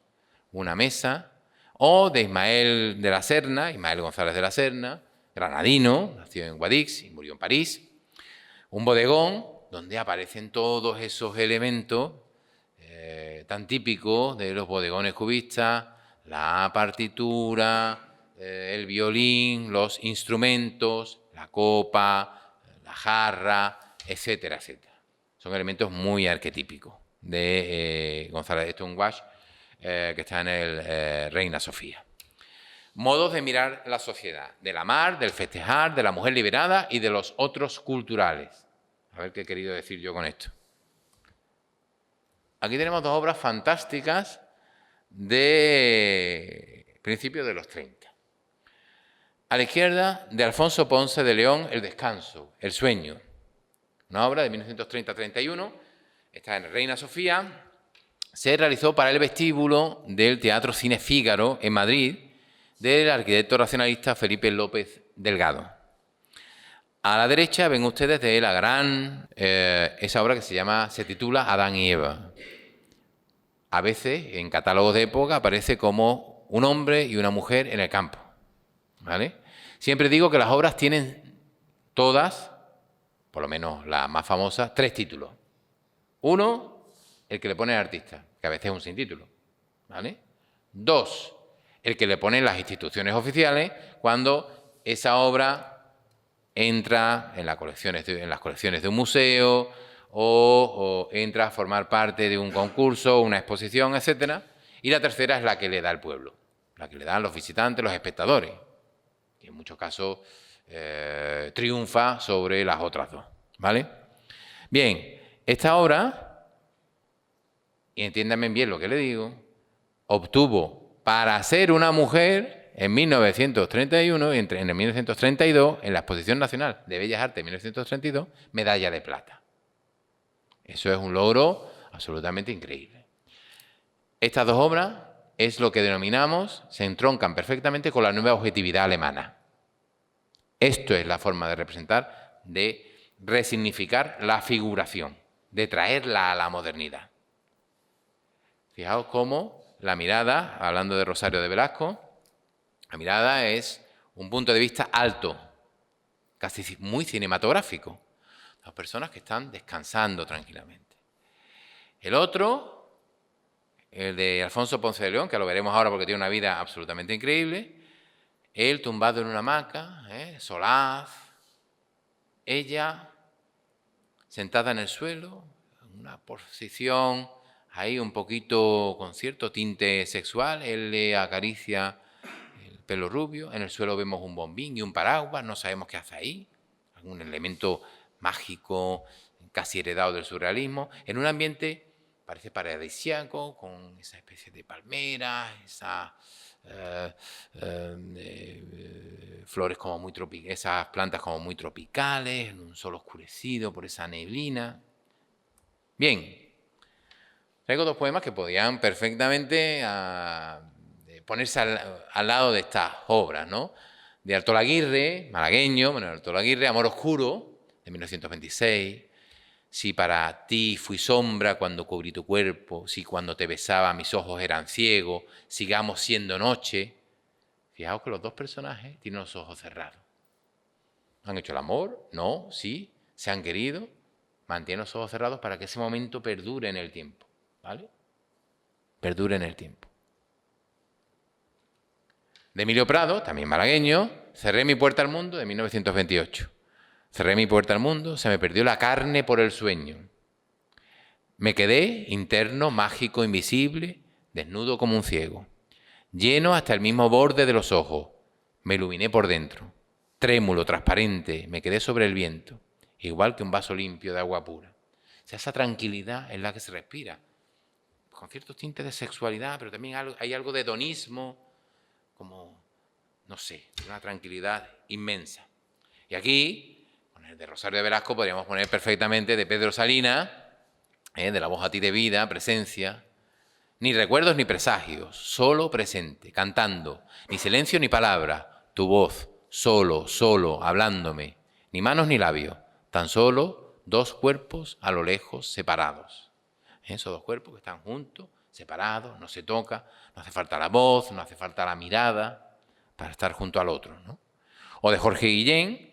una mesa, o de Ismael de la Serna, Ismael González de la Serna, granadino, nació en Guadix y murió en París, un bodegón donde aparecen todos esos elementos tan típicos de los bodegones cubistas, la partitura, el violín, los instrumentos, la copa, la jarra, etcétera, etcétera. Son elementos muy arquetípicos de González de Stonewatch, que está en el Reina Sofía. Modos de mirar la sociedad, del amar, del festejar, de la mujer liberada y de los otros culturales. A ver qué he querido decir yo con esto. aquí tenemos dos obras fantásticas de principios de los 30. A la izquierda, de Alfonso Ponce de León, El descanso, El sueño. Una obra de 1930-31, está en Reina Sofía, se realizó para el vestíbulo del Teatro Cine Fígaro en Madrid, del arquitecto racionalista Felipe López Delgado. A la derecha ven ustedes de la gran, esa obra que se titula Adán y Eva. A veces, en catálogos de época, aparece como un hombre y una mujer en el campo, ¿vale? Siempre digo que las obras tienen todas, por lo menos las más famosas, 3 títulos. Uno, el que le pone el artista, que a veces es un sin título, ¿vale? 2, el que le ponen las instituciones oficiales cuando esa obra entra en las colecciones de un museo o entra a formar parte de un concurso, una exposición, etc. Y la tercera es la que le da el pueblo, la que le dan los visitantes, los espectadores, que en muchos casos triunfa sobre las otras dos, ¿vale? Bien, esta obra, y entiéndanme bien lo que le digo, obtuvo para ser una mujer en 1931 y en el 1932, en la Exposición Nacional de Bellas Artes de 1932, medalla de plata. Eso es un logro absolutamente increíble. Estas dos obras es lo que denominamos, se entroncan perfectamente con la nueva objetividad alemana. Esto es la forma de representar, de resignificar la figuración, de traerla a la modernidad. Fijaos cómo la mirada, hablando de Rosario de Velasco, la mirada es un punto de vista alto, casi muy cinematográfico. Las personas que están descansando tranquilamente. El otro, el de Alfonso Ponce de León, que lo veremos ahora porque tiene una vida absolutamente increíble, él tumbado en una hamaca, solaz, ella sentada en el suelo, en una posición ahí un poquito con cierto tinte sexual, él le acaricia el pelo rubio, en el suelo vemos un bombín y un paraguas, no sabemos qué hace ahí, algún elemento mágico, casi heredado del surrealismo, en un ambiente, parece paradisíaco, con esa especie de palmeras, esas flores como muy tropicales, esas plantas como muy tropicales, en un sol oscurecido por esa neblina. Bien, traigo 2 poemas que podían perfectamente ponerse al lado de estas obras, ¿no? De Artol Aguirre, malagueño, bueno, Artol Aguirre, Amor Oscuro, de 1926, si para ti fui sombra cuando cubrí tu cuerpo, si cuando te besaba mis ojos eran ciegos, sigamos siendo noche. Fijaos que los 2 personajes tienen los ojos cerrados. ¿Han hecho el amor? No, sí, se han querido, mantienen los ojos cerrados para que ese momento perdure en el tiempo, ¿vale? Perdure en el tiempo. De Emilio Prado, también malagueño, Cerré mi puerta al mundo, de 1928. Cerré mi puerta al mundo, se me perdió la carne por el sueño. Me quedé interno, mágico, invisible, desnudo como un ciego. Lleno hasta el mismo borde de los ojos. Me iluminé por dentro. Trémulo, transparente, me quedé sobre el viento. Igual que un vaso limpio de agua pura. O sea, esa tranquilidad es la que se respira. Con ciertos tintes de sexualidad, pero también hay algo de hedonismo, como, no sé, una tranquilidad inmensa. Y aquí, con el de Rosario de Velasco, podríamos poner perfectamente de Pedro Salinas, de La voz a ti de vida, presencia. Ni recuerdos ni presagios, solo presente, cantando. Ni silencio ni palabra, tu voz, solo, solo, hablándome. Ni manos ni labios, tan solo 2 cuerpos a lo lejos separados. Esos 2 cuerpos que están juntos, separados, no se toca, no hace falta la voz, no hace falta la mirada para estar junto al otro, ¿no? O de Jorge Guillén,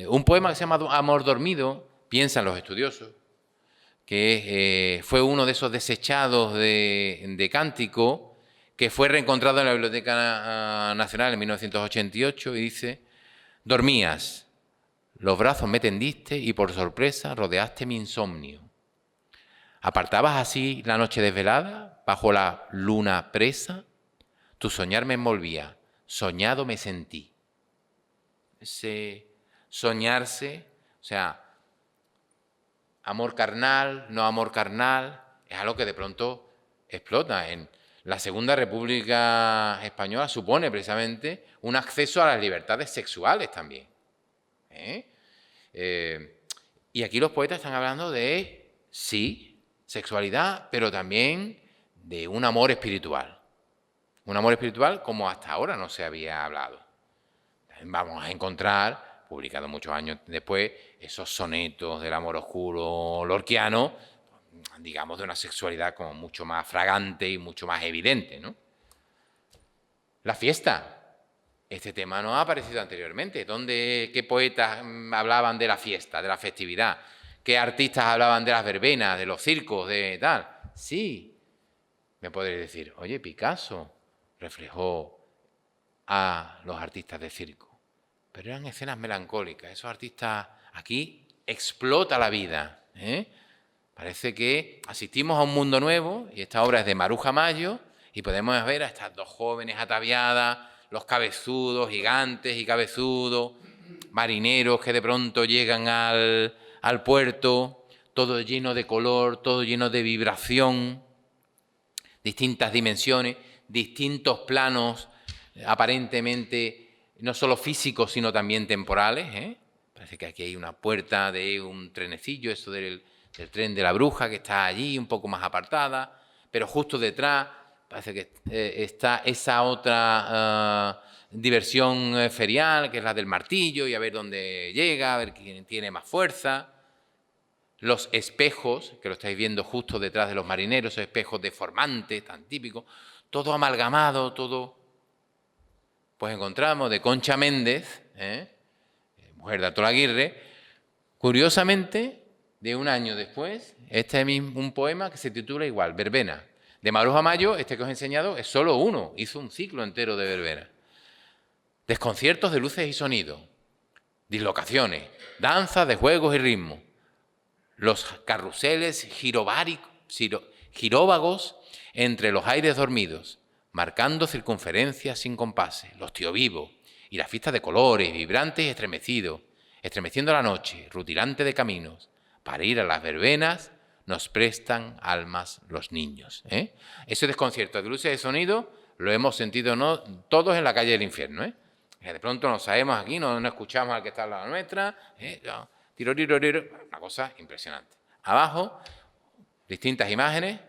un poema que se llama Amor dormido, piensan los estudiosos, que fue uno de esos desechados de Cántico, que fue reencontrado en la Biblioteca Nacional en 1988, y dice: dormías, los brazos me tendiste y por sorpresa rodeaste mi insomnio. Apartabas así la noche desvelada, bajo la luna presa, tu soñar me envolvía, soñado me sentí. Ese soñarse, o sea, amor carnal, no amor carnal, es algo que de pronto explota. En la Segunda República Española supone precisamente un acceso a las libertades sexuales también. Y aquí los poetas están hablando de, sí, sexualidad, pero también de un amor espiritual. Un amor espiritual como hasta ahora no se había hablado. Vamos a encontrar, publicado muchos años después, esos sonetos del amor oscuro lorquiano, digamos, de una sexualidad como mucho más fragante y mucho más evidente, ¿no? La fiesta. Este tema no ha aparecido anteriormente. ¿Qué poetas hablaban de la fiesta, de la festividad? ¿Qué artistas hablaban de las verbenas, de los circos, de tal? Sí, me podréis decir, oye, Picasso reflejó a los artistas de circo, pero eran escenas melancólicas. Esos artistas aquí explota la vida. Parece que asistimos a un mundo nuevo y esta obra es de Maruja Mayo y podemos ver a estas dos jóvenes ataviadas, los cabezudos, gigantes y cabezudos, marineros que de pronto llegan al puerto, todo lleno de color, todo lleno de vibración, distintas dimensiones, distintos planos, aparentemente no solo físicos, sino también temporales. Parece que aquí hay una puerta de un trenecillo, eso del tren de la Bruja, que está allí, un poco más apartada, pero justo detrás parece que está esa otra diversión ferial, que es la del martillo, y a ver dónde llega, a ver quién tiene más fuerza. Los espejos, que lo estáis viendo justo detrás de los marineros, esos espejos deformantes, tan típicos, todo amalgamado, todo. Pues encontramos de Concha Méndez, mujer de Arturo Aguirre, curiosamente, de un año después, un poema que se titula igual, Verbena. De Maruja Mayo, que os he enseñado, es solo uno, hizo un ciclo entero de verbena. Desconciertos de luces y sonidos, dislocaciones, danzas de juegos y ritmos, los carruseles giróvagos entre los aires dormidos, marcando circunferencias sin compases, los tío vivos y las fiestas de colores, vibrantes y estremecidos, estremeciendo la noche, rutilante de caminos, para ir a las verbenas nos prestan almas los niños. Ese desconcierto de luces y sonido lo hemos sentido todos en la calle del infierno. De pronto nos sabemos aquí, no escuchamos al que está al lado nuestra, una cosa impresionante. Abajo, distintas imágenes,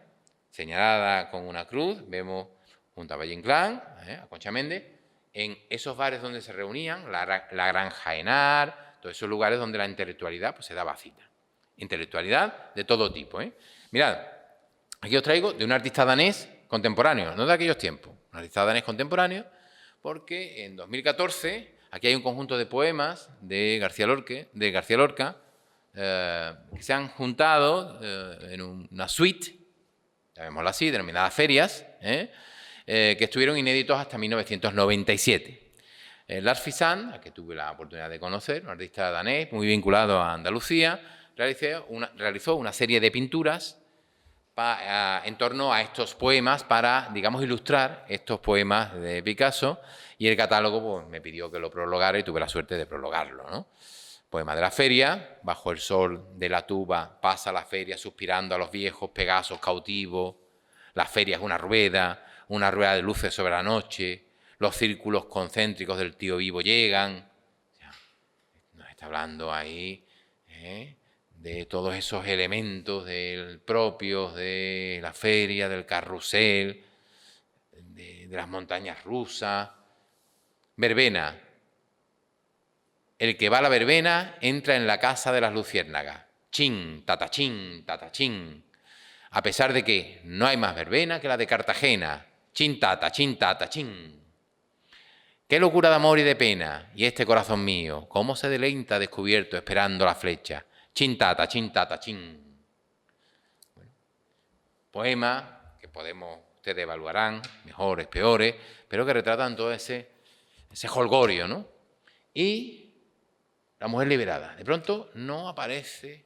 señaladas con una cruz, vemos junto a Valle Inclán, a Concha Méndez, en esos bares donde se reunían, la Granja Henar, todos esos lugares donde la intelectualidad pues, se daba cita. Intelectualidad de todo tipo. Mirad, aquí os traigo de un artista danés contemporáneo, no de aquellos tiempos, un artista danés contemporáneo, porque en 2014 aquí hay un conjunto de poemas de García Lorca que se han juntado en una suite, llamémosla así, denominada Ferias, que estuvieron inéditos hasta 1997. Lars Fisand, al que tuve la oportunidad de conocer, un artista danés muy vinculado a Andalucía, realizó una serie de pinturas en torno a estos poemas para, digamos, ilustrar estos poemas de Picasso, y el catálogo pues, me pidió que lo prologara y tuve la suerte de prologarlo, ¿no? Poema de la feria, bajo el sol de la tuba pasa la feria suspirando a los viejos Pegasos cautivos, la feria es una rueda de luces sobre la noche, los círculos concéntricos del tío vivo llegan. O sea, nos está hablando ahí de todos esos elementos propios de la feria, del carrusel, de las montañas rusas. Verbena. El que va a la verbena entra en la casa de las luciérnagas. Chin, tatachín, tatachín. A pesar de que no hay más verbena que la de Cartagena. Chin, tata, chin, tata, chin. Qué locura de amor y de pena. Y este corazón mío, cómo se deleita descubierto esperando la flecha. Chin, tata, chin, tata, chin. Bueno, poema que ustedes evaluarán, mejores, peores, pero que retratan todo ese jolgorio, ¿no? Y la mujer liberada. De pronto no aparece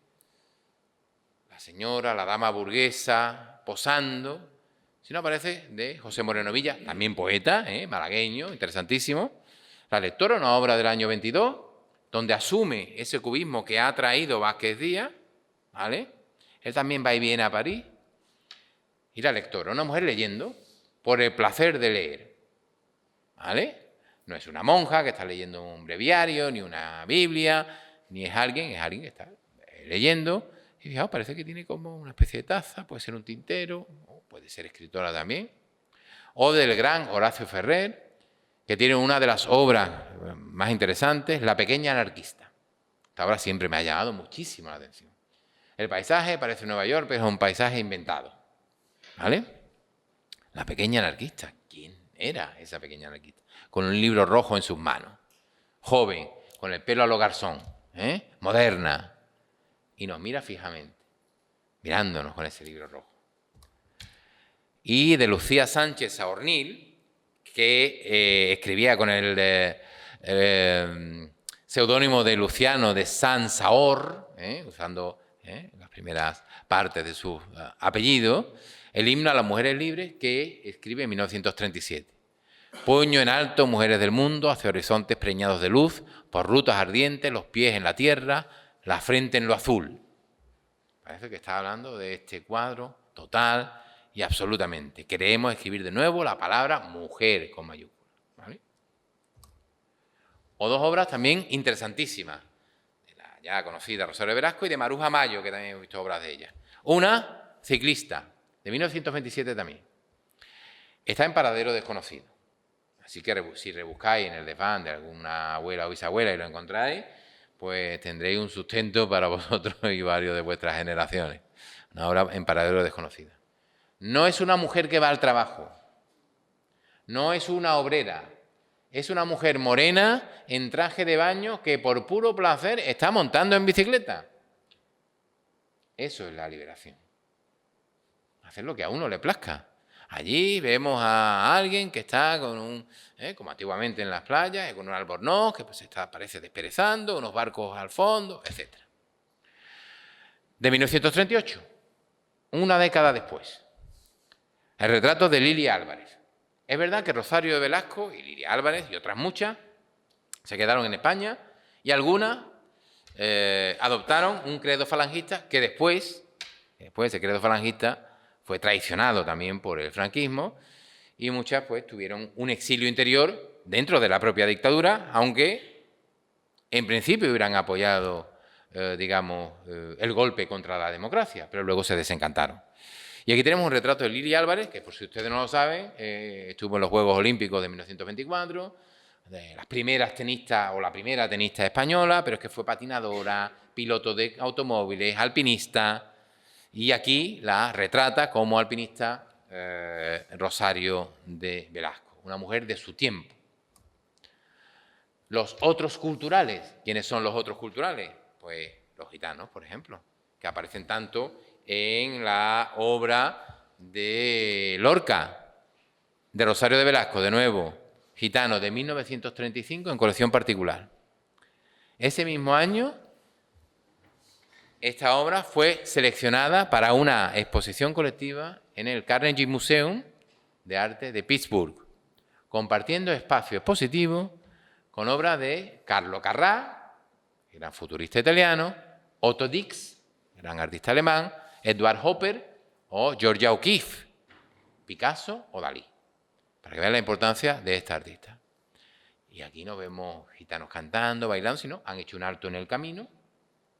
la señora, la dama burguesa, posando, sino aparece de José Moreno Villa, también poeta, malagueño, interesantísimo. La lectora, una obra del año 22, donde asume ese cubismo que ha traído Vázquez Díaz, ¿vale? Él también va y viene a París, y la lectora, una mujer leyendo por el placer de leer, ¿vale? No es una monja que está leyendo un breviario, ni una Biblia, ni es alguien que está leyendo y fijaos, parece que tiene como una especie de taza, puede ser un tintero, o puede ser escritora también, o del gran Horacio Ferrer, que tiene una de las obras más interesantes, La pequeña anarquista. Esta obra siempre me ha llamado muchísimo la atención. El paisaje parece Nueva York, pero es un paisaje inventado, ¿vale? La pequeña anarquista. ¿Quién era esa pequeña anarquista? Con un libro rojo en sus manos, joven, con el pelo a lo garzón, moderna, y nos mira fijamente, mirándonos con ese libro rojo. Y de Lucía Sánchez Saornil, que escribía con el seudónimo de Luciano de Sansaor, usando las primeras partes de su apellido, el himno a las mujeres libres, que escribe en 1937. Puño en alto, mujeres del mundo, hacia horizontes preñados de luz, por rutas ardientes, los pies en la tierra, la frente en lo azul. Parece que está hablando de este cuadro total y absolutamente. Queremos escribir de nuevo la palabra mujer con mayúsculas, ¿vale? O dos obras también interesantísimas, de la ya conocida Rosario de Velasco y de Maruja Mayo, que también he visto obras de ella. Una, Ciclista, de 1927 también. Está en paradero desconocido. Así que si rebuscáis en el desván de alguna abuela o bisabuela y lo encontráis, pues tendréis un sustento para vosotros y varios de vuestras generaciones. Una obra en paradero desconocida. No es una mujer que va al trabajo. No es una obrera. Es una mujer morena en traje de baño que por puro placer está montando en bicicleta. Eso es la liberación. Hacer lo que a uno le plazca. Allí vemos a alguien que está con un, como antiguamente en las playas, con un albornoz que pues parece desperezando, unos barcos al fondo, etc. De 1938, una década después, el retrato de Lilia Álvarez. Es verdad que Rosario de Velasco y Lilia Álvarez y otras muchas se quedaron en España y algunas adoptaron un credo falangista que después ese credo falangista fue traicionado también por el franquismo y muchas pues tuvieron un exilio interior dentro de la propia dictadura, aunque en principio hubieran apoyado, el golpe contra la democracia, pero luego se desencantaron. Y aquí tenemos un retrato de Lilia Álvarez, que por si ustedes no lo saben, estuvo en los Juegos Olímpicos de 1924, de las primeras tenistas o la primera tenista española, pero es que fue patinadora, piloto de automóviles, alpinista. Y aquí la retrata como alpinista Rosario de Velasco, una mujer de su tiempo. Los otros culturales, ¿quiénes son los otros culturales? Pues los gitanos, por ejemplo, que aparecen tanto en la obra de Lorca, de Rosario de Velasco, de nuevo, gitano, de 1935, en colección particular. Ese mismo año, esta obra fue seleccionada para una exposición colectiva en el Carnegie Museum de Arte de Pittsburgh, compartiendo espacio expositivo con obras de Carlo Carrà, gran futurista italiano, Otto Dix, gran artista alemán, Edward Hopper o Georgia O'Keeffe, Picasso o Dalí, para que vean la importancia de esta artista. Y aquí no vemos gitanos cantando, bailando, sino han hecho un alto en el camino,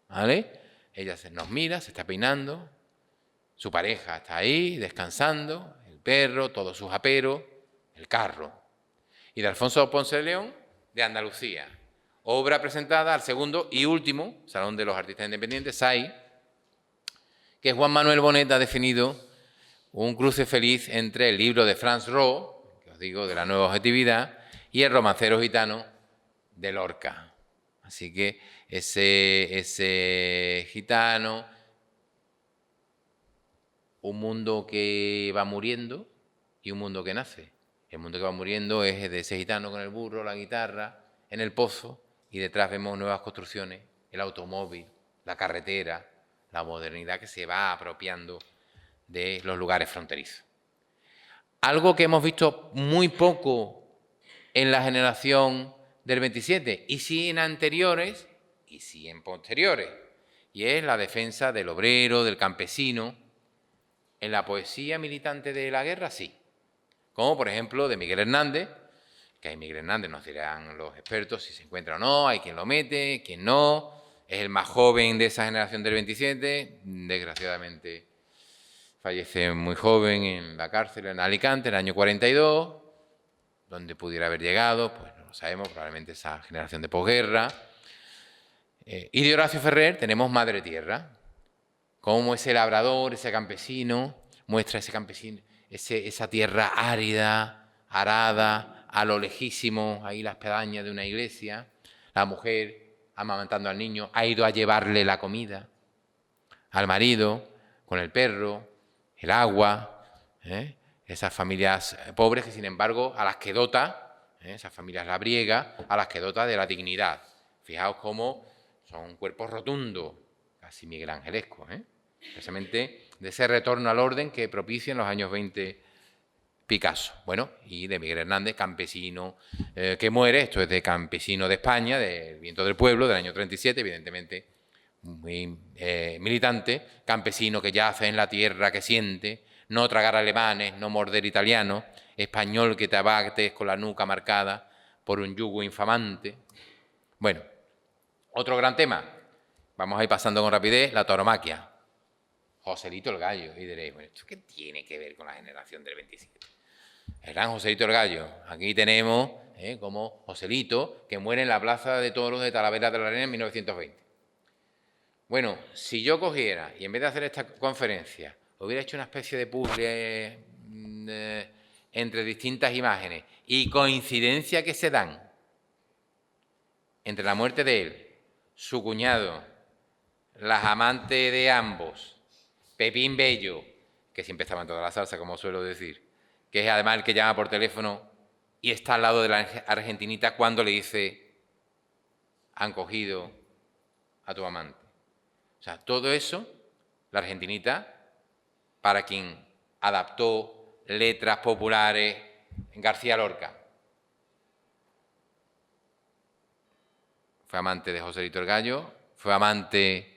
¿vale? Ella nos mira, se está peinando, su pareja está ahí descansando, el perro, todos sus aperos, el carro. Y de Alfonso Ponce de León, de Andalucía, obra presentada al segundo y último Salón de los Artistas Independientes, SAI, que Juan Manuel Bonet ha definido un cruce feliz entre el libro de Franz Roh, que os digo, de la nueva objetividad, y el romancero gitano de Lorca. Así que ese gitano, un mundo que va muriendo y un mundo que nace. El mundo que va muriendo es de ese gitano con el burro, la guitarra, en el pozo, y detrás vemos nuevas construcciones, el automóvil, la carretera, la modernidad que se va apropiando de los lugares fronterizos. Algo que hemos visto muy poco en la generación del 27, y sí en anteriores, y sí en posteriores, y es la defensa del obrero, del campesino, En la poesía militante de la guerra, sí. Como, por ejemplo, de Miguel Hernández, que ahí Miguel Hernández nos dirán los expertos si se encuentra o no, hay quien lo mete, quien no. Es el más joven de esa generación del 27, desgraciadamente fallece muy joven en la cárcel en Alicante, en el año 42, donde pudiera haber llegado, pues no lo sabemos, probablemente esa generación de posguerra. Y de Horacio Ferrer tenemos Madre Tierra, cómo ese labrador, ese campesino, muestra ese campesino, esa tierra árida, arada, a lo lejísimo, ahí las pedañas de una iglesia, la mujer amamantando al niño, ha ido a llevarle la comida, al marido, con el perro, el agua, esas familias pobres que sin embargo a las que dota, esas familias labriegas, a las que dota de la dignidad. Fijaos cómo son cuerpos rotundos, casi miguelangelescos, precisamente de ese retorno al orden que propicia en los años 20 Picasso. Bueno, y de Miguel Hernández, campesino que muere, esto es de Campesino de España, del Viento del Pueblo, del año 37, evidentemente muy militante, campesino que yace en la tierra que siente, no tragar alemanes, no morder italianos, español que te abates con la nuca marcada por un yugo infamante. Bueno, otro gran tema, vamos a ir pasando con rapidez, la tauromaquia. Joselito el Gallo, y diréis, bueno, ¿esto qué tiene que ver con la generación del 27? El gran Joselito el Gallo, aquí tenemos como Joselito, que muere en la Plaza de Toros de Talavera de la Reina en 1920. Bueno, si yo cogiera y en vez de hacer esta conferencia hubiera hecho una especie de puzzle entre distintas imágenes y coincidencia que se dan entre la muerte de él, su cuñado, las amantes de ambos, Pepín Bello, que siempre estaba en toda la salsa, como suelo decir, que es además el que llama por teléfono y está al lado de la argentinita cuando le dice, han cogido a tu amante. O sea, todo eso, la argentinita, para quien adaptó letras populares en García Lorca, fue amante de Joselito el Gallo, fue amante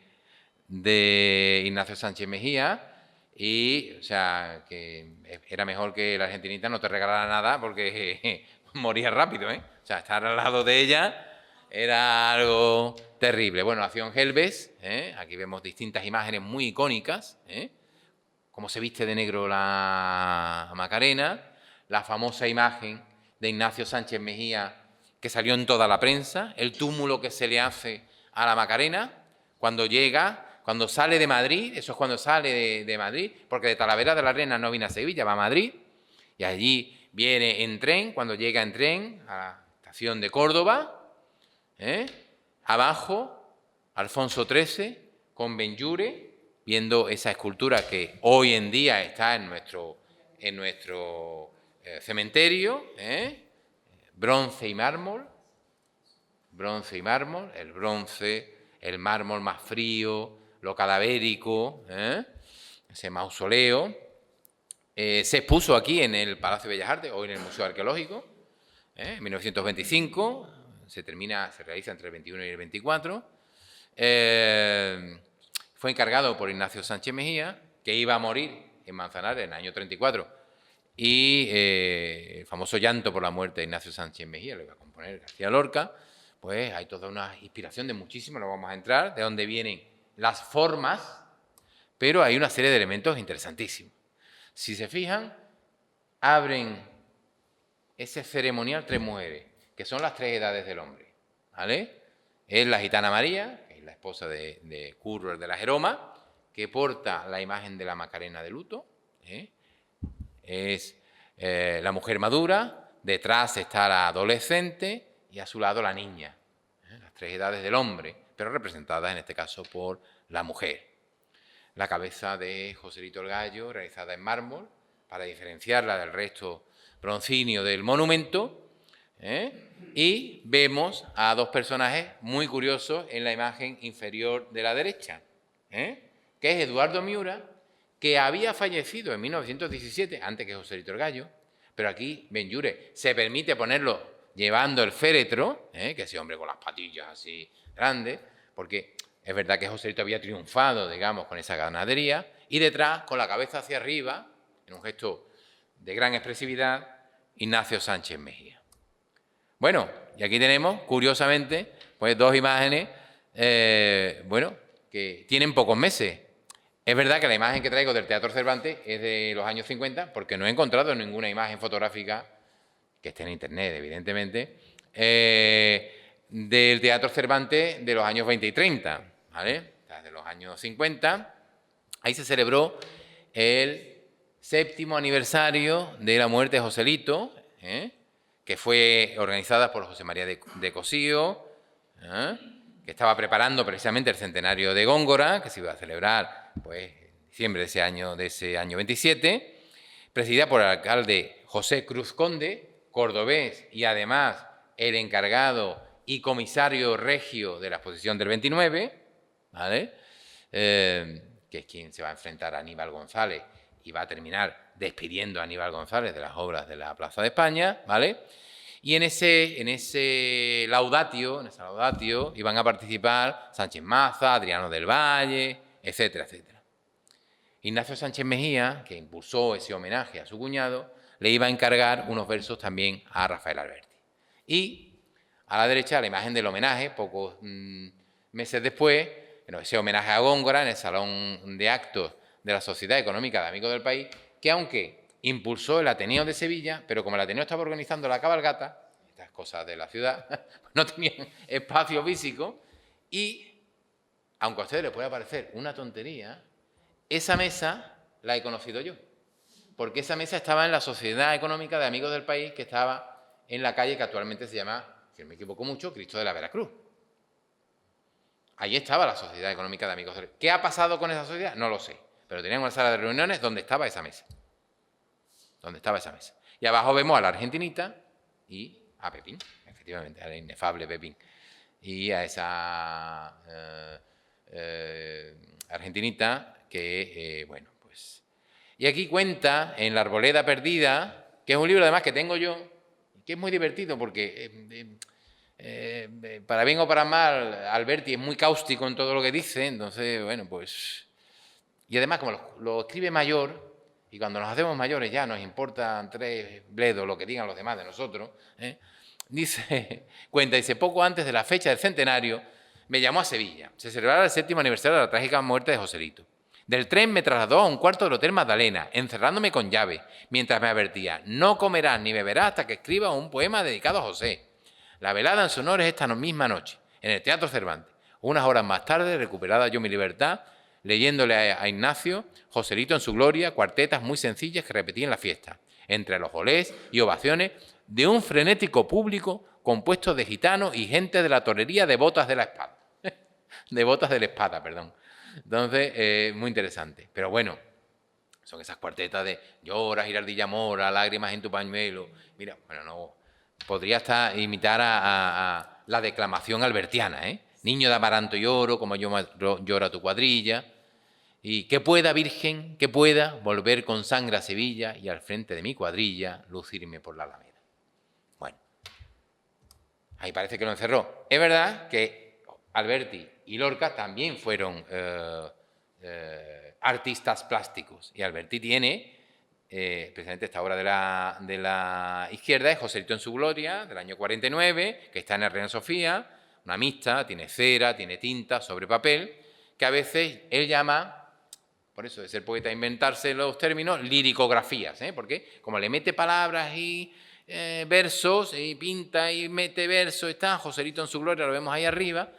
de Ignacio Sánchez Mejía y, o sea, que era mejor que la argentinita no te regalara nada porque moría rápido, O sea, estar al lado de ella era algo terrible. Bueno, nació en Gelbes, aquí vemos distintas imágenes muy icónicas, cómo se viste de negro la Macarena, la famosa imagen de Ignacio Sánchez Mejía que salió en toda la prensa, el túmulo que se le hace a la Macarena cuando llega, cuando sale de Madrid, eso es cuando sale de Madrid, porque de Talavera de la Reina no viene a Sevilla, va a Madrid, y allí viene en tren, cuando llega en tren a la estación de Córdoba, abajo, Alfonso XIII con Benlliure, viendo esa escultura que hoy en día está en nuestro cementerio, bronce y mármol, el bronce, el mármol más frío, lo cadavérico, ese mausoleo. Se expuso aquí en el Palacio de Bellas Artes, hoy en el Museo Arqueológico, en 1925, se realiza entre el 21 y el 24. Fue encargado por Ignacio Sánchez Mejía, que iba a morir en Manzanares en el año 34, y el famoso llanto por la muerte de Ignacio Sánchez Mejía lo iba a componer García Lorca. Pues hay toda una inspiración de muchísimo, no vamos a entrar, de dónde vienen las formas, pero hay una serie de elementos interesantísimos. Si se fijan, abren ese ceremonial tres mujeres, que son las tres edades del hombre, ¿vale? Es la gitana María, que es la esposa de Curro, el de la Jeroma, que porta la imagen de la Macarena de luto, es la mujer madura, detrás está la adolescente y a su lado la niña, las tres edades del hombre, pero representadas en este caso por la mujer. La cabeza de Joselito el Gallo, realizada en mármol, para diferenciarla del resto broncíneo del monumento, y vemos a dos personajes muy curiosos en la imagen inferior de la derecha, que es Eduardo Miura, que había fallecido en 1917, antes que Joselito el Gallo, pero aquí Benlliure se permite ponerlo llevando el féretro, que ese hombre con las patillas así grandes, porque es verdad que Joselito había triunfado, digamos, con esa ganadería, Y detrás, con la cabeza hacia arriba, en un gesto de gran expresividad, Ignacio Sánchez Mejía. Bueno, y aquí tenemos, curiosamente, pues dos imágenes, bueno, que tienen pocos meses. Es verdad que la imagen que traigo del Teatro Cervantes es de los años 50, porque no he encontrado ninguna imagen fotográfica, que esté en internet, evidentemente, del Teatro Cervantes de los años 20 y 30, ¿vale? O sea, de los años 50. Ahí se celebró el 7º aniversario de la muerte de Joselito, que fue organizada por José María de Cosío, que estaba preparando precisamente el centenario de Góngora, que se iba a celebrar pues, en diciembre de ese año 27, presidida por el alcalde José Cruz Conde, cordobés y además el encargado y comisario regio de la exposición del 29, ¿vale? Que es quien se va a enfrentar a Aníbal González y va a terminar despidiendo a Aníbal González de las obras de la Plaza de España, ¿vale? Y en esa laudatio iban a participar Sánchez Maza, Adriano del Valle, etcétera, etcétera. Ignacio Sánchez Mejía, que impulsó ese homenaje a su cuñado, le iba a encargar unos versos también a Rafael Alberti. Y a la derecha la imagen del homenaje, pocos meses después, ese homenaje a Góngora en el Salón de Actos de la Sociedad Económica de Amigos del País, que aunque impulsó el Ateneo de Sevilla, pero como el Ateneo estaba organizando la cabalgata, estas cosas de la ciudad, no tenían espacio físico, y aunque a ustedes les pueda parecer una tontería, esa mesa la he conocido yo, porque esa mesa estaba en la Sociedad Económica de Amigos del País, que estaba en la calle que actualmente se llama, si no me equivoco mucho, Cristo de la Veracruz. Allí estaba la Sociedad Económica de Amigos del País. ¿Qué ha pasado con esa sociedad? No lo sé, pero tenían una sala de reuniones donde estaba esa mesa. Y abajo vemos a la argentinita y a Pepín, efectivamente, al inefable Pepín. Y a esa argentinita que, bueno, pues... Y aquí cuenta, en La Arboleda Perdida, que es un libro además que tengo yo, que es muy divertido porque, para bien o para mal, Alberti es muy cáustico en todo lo que dice, entonces, bueno, pues... Y además, como lo escribe mayor, y cuando nos hacemos mayores ya nos importa 3 bledos lo que digan los demás de nosotros, dice, poco antes de la fecha del centenario, me llamó a Sevilla. Se celebraba el 7º aniversario de la trágica muerte de Joselito. Del tren me trasladó a un cuarto del Hotel Magdalena, encerrándome con llave, mientras me advertía, no comerás ni beberás hasta que escriba un poema dedicado a José. La velada en su honor es esta misma noche, en el Teatro Cervantes. Unas horas más tarde, recuperada yo mi libertad, leyéndole a Ignacio, Joselito en su gloria, cuartetas muy sencillas que repetí en la fiesta, entre los olés y ovaciones de un frenético público compuesto de gitanos y gente de la torería de botas de la espada. De botas de la espada, perdón. Entonces, muy interesante. Pero bueno, son esas cuartetas de llora, girardilla mora, lágrimas en tu pañuelo. Mira, bueno, no, podría hasta imitar a la declamación albertiana, Niño de amaranto y oro, como llora tu cuadrilla. Y que pueda, Virgen, que pueda volver con sangre a Sevilla y al frente de mi cuadrilla lucirme por la Alameda. Bueno, ahí parece que lo encerró. Es verdad que Alberti y Lorca también fueron artistas plásticos. Y Alberti tiene, precisamente esta obra de la izquierda, es Joselito en su gloria, del año 49, que está en el Reina Sofía, una mixta, tiene cera, tiene tinta sobre papel, que a veces él llama, por eso de ser poeta, inventarse los términos, liricografías, porque como le mete palabras y versos, y pinta y mete versos, está Joselito en su gloria, lo vemos ahí arriba,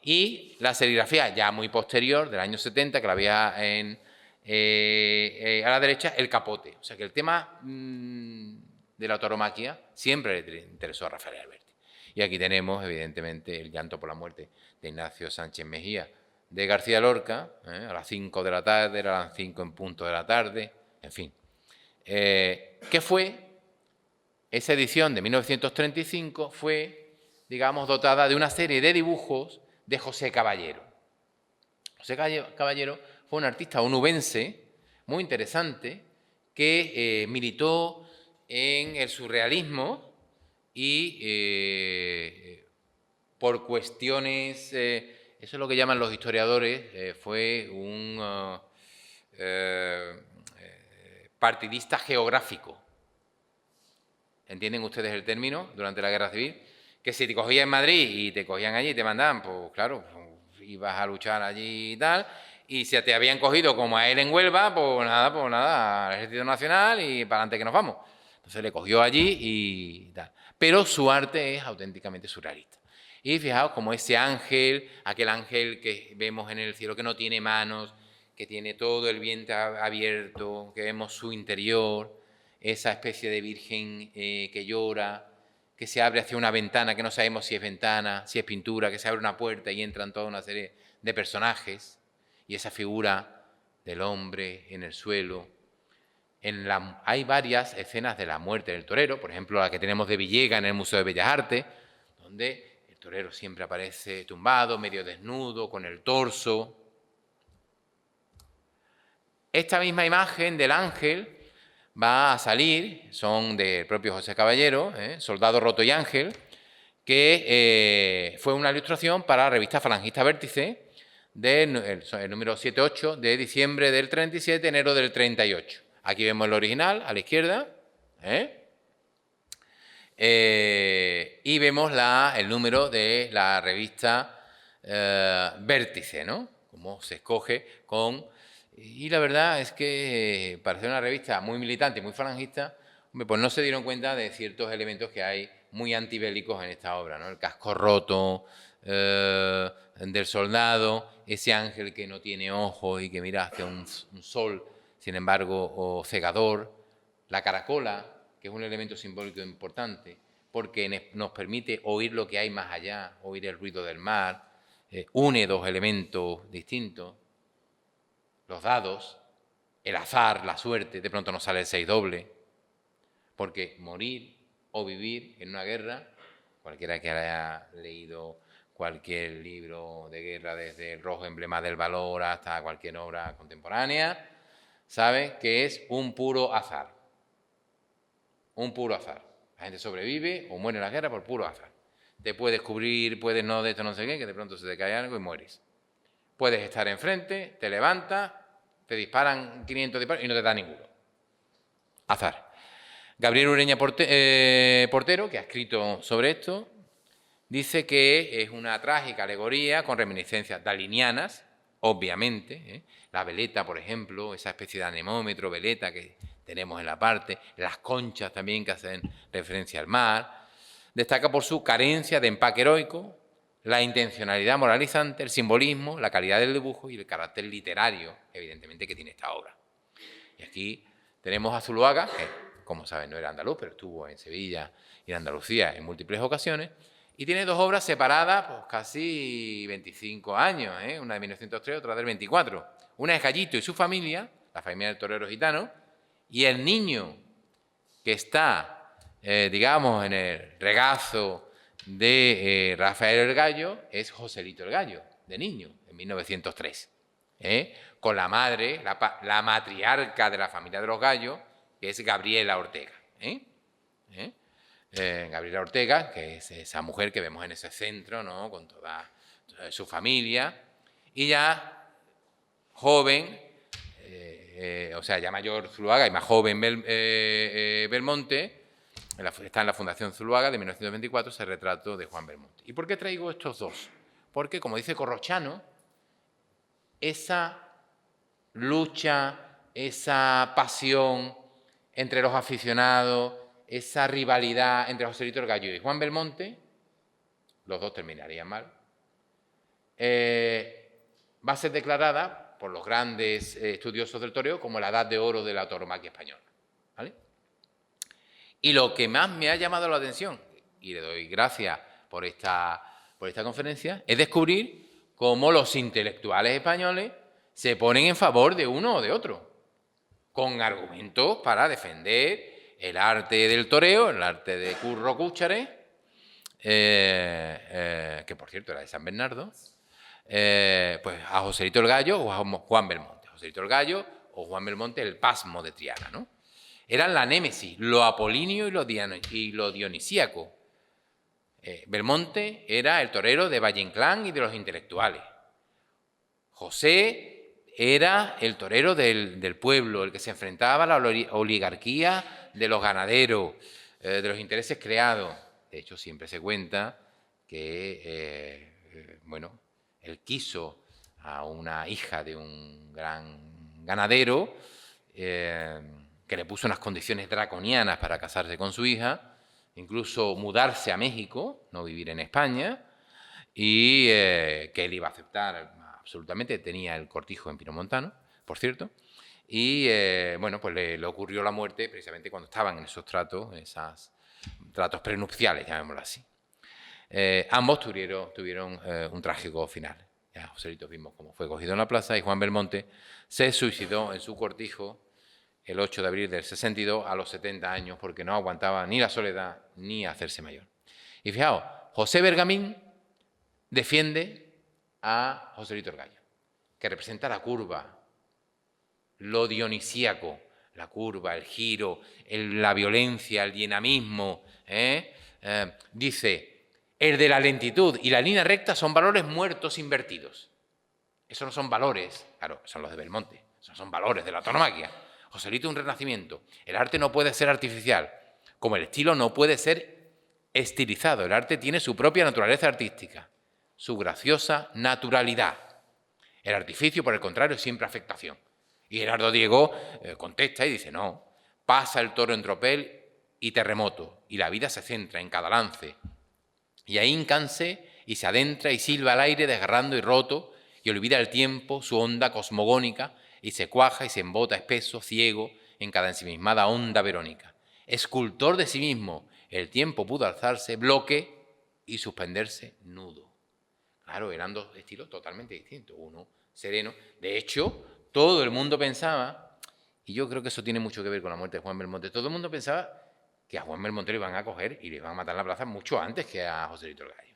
y la serigrafía ya muy posterior, del año 70, que la había a la derecha, el capote. O sea que el tema de la tauromaquia siempre le interesó a Rafael Alberti. Y aquí tenemos, evidentemente, el llanto por la muerte de Ignacio Sánchez Mejía, de García Lorca, a las 5 de la tarde, eran las 5 en punto de la tarde, en fin. ¿Qué fue? Esa edición de 1935 fue, digamos, dotada de una serie de dibujos de José Caballero. José Caballero fue un artista onubense muy interesante que militó en el surrealismo y por cuestiones, eso es lo que llaman los historiadores, fue un partidista geográfico. ¿Entienden ustedes el término durante la Guerra Civil? Que si te cogían en Madrid y te cogían allí y te mandaban, pues claro, ibas a luchar allí y tal, y si te habían cogido como a él en Huelva, pues nada, al Ejército Nacional y para adelante que nos vamos. Entonces le cogió allí y tal. Pero su arte es auténticamente surrealista. Y fijaos como ese ángel, aquel ángel que vemos en el cielo que no tiene manos, que tiene todo el vientre abierto, que vemos su interior, esa especie de virgen que llora, que se abre hacia una ventana, que no sabemos si es ventana, si es pintura, que se abre una puerta y entran toda una serie de personajes, y esa figura del hombre en el suelo. Hay varias escenas de la muerte del torero, por ejemplo, la que tenemos de Villega en el Museo de Bellas Artes, donde el torero siempre aparece tumbado, medio desnudo, con el torso. Esta misma imagen del ángel va a salir, son del propio José Caballero, Soldado Roto y Ángel, que fue una ilustración para la revista Falangista Vértice, el número 7-8 de diciembre del 37, enero del 38. Aquí vemos el original, a la izquierda, y vemos el número de la revista Vértice, ¿no? Cómo se escoge con... Y la verdad es que para ser una revista muy militante y muy falangista, pues no se dieron cuenta de ciertos elementos que hay muy antibélicos en esta obra, ¿no? El casco roto del soldado, ese ángel que no tiene ojos y que mira hacia un sol, sin embargo, cegador, la caracola, que es un elemento simbólico importante, porque nos permite oír lo que hay más allá, oír el ruido del mar, une dos elementos distintos. Los dados, el azar, la suerte, de pronto nos sale el 6 doble, porque morir o vivir en una guerra, cualquiera que haya leído cualquier libro de guerra, desde El rojo emblema del valor hasta cualquier obra contemporánea, sabe que es un puro azar. Un puro azar. La gente sobrevive o muere en la guerra por puro azar. Te puedes cubrir, puedes no de esto no sé qué, que de pronto se te cae algo y mueres. Puedes estar enfrente, te levantas, te disparan 500 disparos y no te da ninguno. Azar. Gabriel Ureña Portero, que ha escrito sobre esto, dice que es una trágica alegoría con reminiscencias dalinianas, obviamente. La veleta, por ejemplo, esa especie de anemómetro, veleta que tenemos en la parte, las conchas también que hacen referencia al mar. Destaca por su carencia de empaque heroico, la intencionalidad moralizante, el simbolismo, la calidad del dibujo y el carácter literario, evidentemente, que tiene esta obra. Y aquí tenemos a Zuloaga, que, como saben, no era andaluz, pero estuvo en Sevilla y en Andalucía en múltiples ocasiones, y tiene dos obras separadas, pues casi 25 años, una de 1903, otra del 24. Una es Gallito y su familia, la familia del torero gitano, y el niño que está, digamos, en el regazo de Rafael el Gallo es Joselito el Gallo, de niño, en 1903, con la madre, la matriarca de la familia de los Gallos, que es Gabriela Ortega. Gabriela Ortega, que es esa mujer que vemos en ese centro, ¿no? Con toda su familia, y ya joven, o sea, ya mayor Zuloaga y más joven Belmonte, está en la Fundación Zuloaga de 1924, ese retrato de Juan Belmonte. ¿Y por qué traigo estos dos? Porque, como dice Corrochano, esa lucha, esa pasión entre los aficionados, esa rivalidad entre Joselito el Gallo y Juan Belmonte, los dos terminarían mal, va a ser declarada por los grandes estudiosos del toreo como la edad de oro de la tauromaquia española. ¿Vale? Y lo que más me ha llamado la atención, y le doy gracias por esta conferencia, es descubrir cómo los intelectuales españoles se ponen en favor de uno o de otro, con argumentos para defender el arte del toreo, el arte de Curro Cúchare, que por cierto era de San Bernardo, pues a Joselito el Gallo o a Juan Belmonte. Joselito el Gallo o Juan Belmonte, el pasmo de Triana, ¿no? Eran la némesis, lo apolíneo y lo dionisíaco. Belmonte era el torero de Valle Inclán y de los intelectuales. José era el torero del pueblo, el que se enfrentaba a la oligarquía de los ganaderos, de los intereses creados. De hecho, siempre se cuenta que, bueno, él quiso a una hija de un gran ganadero, que le puso unas condiciones draconianas para casarse con su hija, incluso mudarse a México, no vivir en España, y que él iba a aceptar absolutamente. Tenía el cortijo en Pinomontano, por cierto, y bueno, pues le ocurrió la muerte precisamente cuando estaban en esos tratos prenupciales, llamémoslo así. Ambos tuvieron un trágico final. Ya Joselito vimos cómo fue cogido en la plaza, y Juan Belmonte se suicidó en su cortijo el 8 de abril del 62 a los 70 años, porque no aguantaba ni la soledad ni hacerse mayor. Y fijaos, José Bergamín defiende a Joselito el Gallo, que representa la curva, lo dionisíaco, la curva, el giro, la violencia, el dinamismo. Dice, el de la lentitud y la línea recta son valores muertos invertidos. Esos no son valores, claro, son los de Belmonte, esos son valores de la tauromaquia. Joselito es un renacimiento. El arte no puede ser artificial, como el estilo no puede ser estilizado. El arte tiene su propia naturaleza artística, su graciosa naturalidad. El artificio, por el contrario, es siempre afectación. Y Gerardo Diego contesta y dice, no, pasa el toro en tropel y terremoto, y la vida se centra en cada lance. Y ahí híncanse y se adentra y silba al aire desgarrando y roto, y olvida el tiempo, su onda cosmogónica, y se cuaja y se embota espeso, ciego, en cada ensimismada onda verónica. Escultor de sí mismo, el tiempo pudo alzarse bloque y suspenderse nudo. Claro, eran dos estilos totalmente distintos, uno sereno. De hecho, todo el mundo pensaba, y yo creo que eso tiene mucho que ver con la muerte de Juan Belmonte, todo el mundo pensaba que a Juan Belmonte le iban a coger y le iban a matar en la plaza mucho antes que a Joselito el Gallo.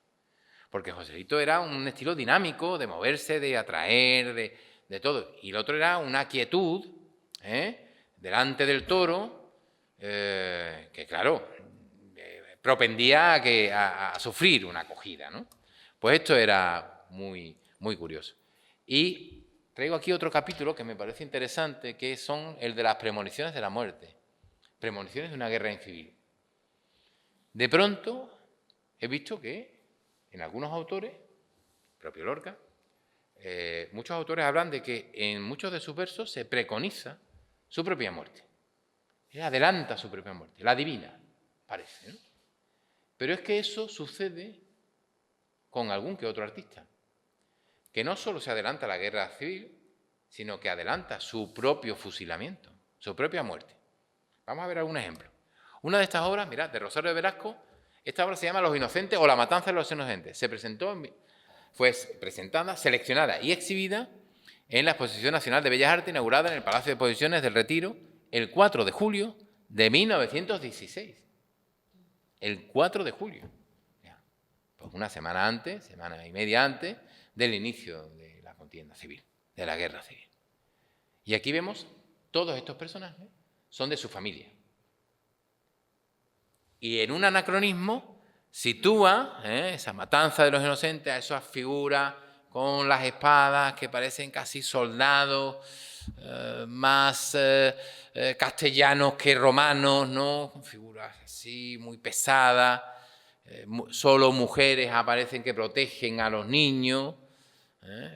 Porque Joselito era un estilo dinámico, de moverse, de atraer, de todo. Y el otro era una quietud, delante del toro, que claro, propendía a sufrir una acogida, ¿no? Pues esto era muy, muy curioso. Y traigo aquí otro capítulo que me parece interesante, que son el de las premoniciones de la muerte. Premoniciones de una guerra civil. De pronto he visto que en algunos autores, propio Lorca, muchos autores hablan de que en muchos de sus versos se preconiza su propia muerte. Él adelanta su propia muerte, la adivina, parece, ¿no? Pero es que eso sucede con algún que otro artista, que no solo se adelanta la guerra civil, sino que adelanta su propio fusilamiento, su propia muerte. Vamos a ver algún ejemplo. Una de estas obras, mirad, de Rosario de Velasco, esta obra se llama Los Inocentes o La Matanza de los Inocentes. Fue presentada, seleccionada y exhibida en la Exposición Nacional de Bellas Artes, inaugurada en el Palacio de Exposiciones del Retiro el 4 de julio de 1916. El 4 de julio. Pues una semana antes, semana y media antes del inicio de la contienda civil, de la guerra civil. Y aquí vemos todos estos personajes son de su familia. Y en un anacronismo sitúa esa matanza de los inocentes a esas figuras con las espadas que parecen casi soldados, más castellanos que romanos, ¿no? Figuras así muy pesadas. Solo mujeres aparecen que protegen a los niños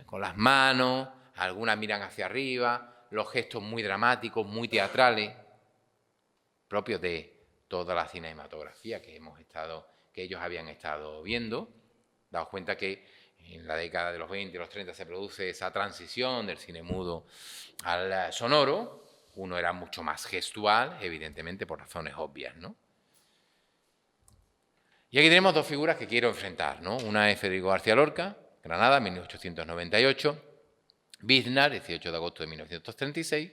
con las manos, algunas miran hacia arriba, los gestos muy dramáticos, muy teatrales, propios de toda la cinematografía que ellos habían estado viendo. Daos cuenta que en la década de los 20 y los 30 se produce esa transición del cine mudo al sonoro. Uno era mucho más gestual, evidentemente por razones obvias, ¿no? Y aquí tenemos dos figuras que quiero enfrentar, ¿no? Una es Federico García Lorca, Granada, 1898, Biznar, 18 de agosto de 1936,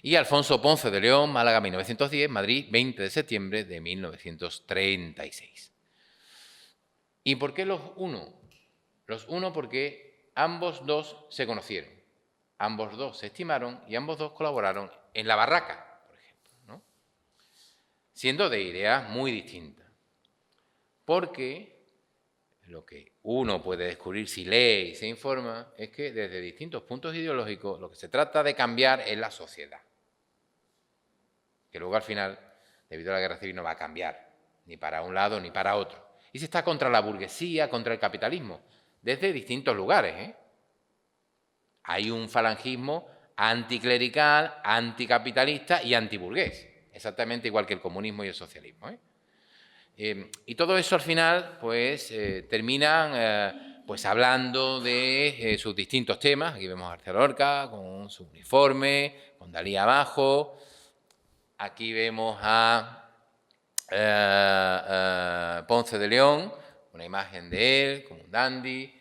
y Alfonso Ponce de León, Málaga, 1910, Madrid, 20 de septiembre de 1936. ¿Y por qué los uno? Los uno porque ambos dos se conocieron, ambos dos se estimaron y ambos dos colaboraron en La Barraca, por ejemplo, ¿no? Siendo de ideas muy distintas. Porque lo que uno puede descubrir si lee y se informa es que desde distintos puntos ideológicos lo que se trata de cambiar es la sociedad. Que luego al final, debido a la guerra civil, no va a cambiar, ni para un lado ni para otro. Y se está contra la burguesía, contra el capitalismo, desde distintos lugares, ¿eh? Hay un falangismo anticlerical, anticapitalista y antiburgués, exactamente igual que el comunismo y el socialismo, ¿eh? Y todo eso al final pues terminan pues hablando de sus distintos temas. Aquí vemos a García Lorca con su uniforme, con Dalí abajo. Aquí vemos a Ponce de León, una imagen de él como un dandy.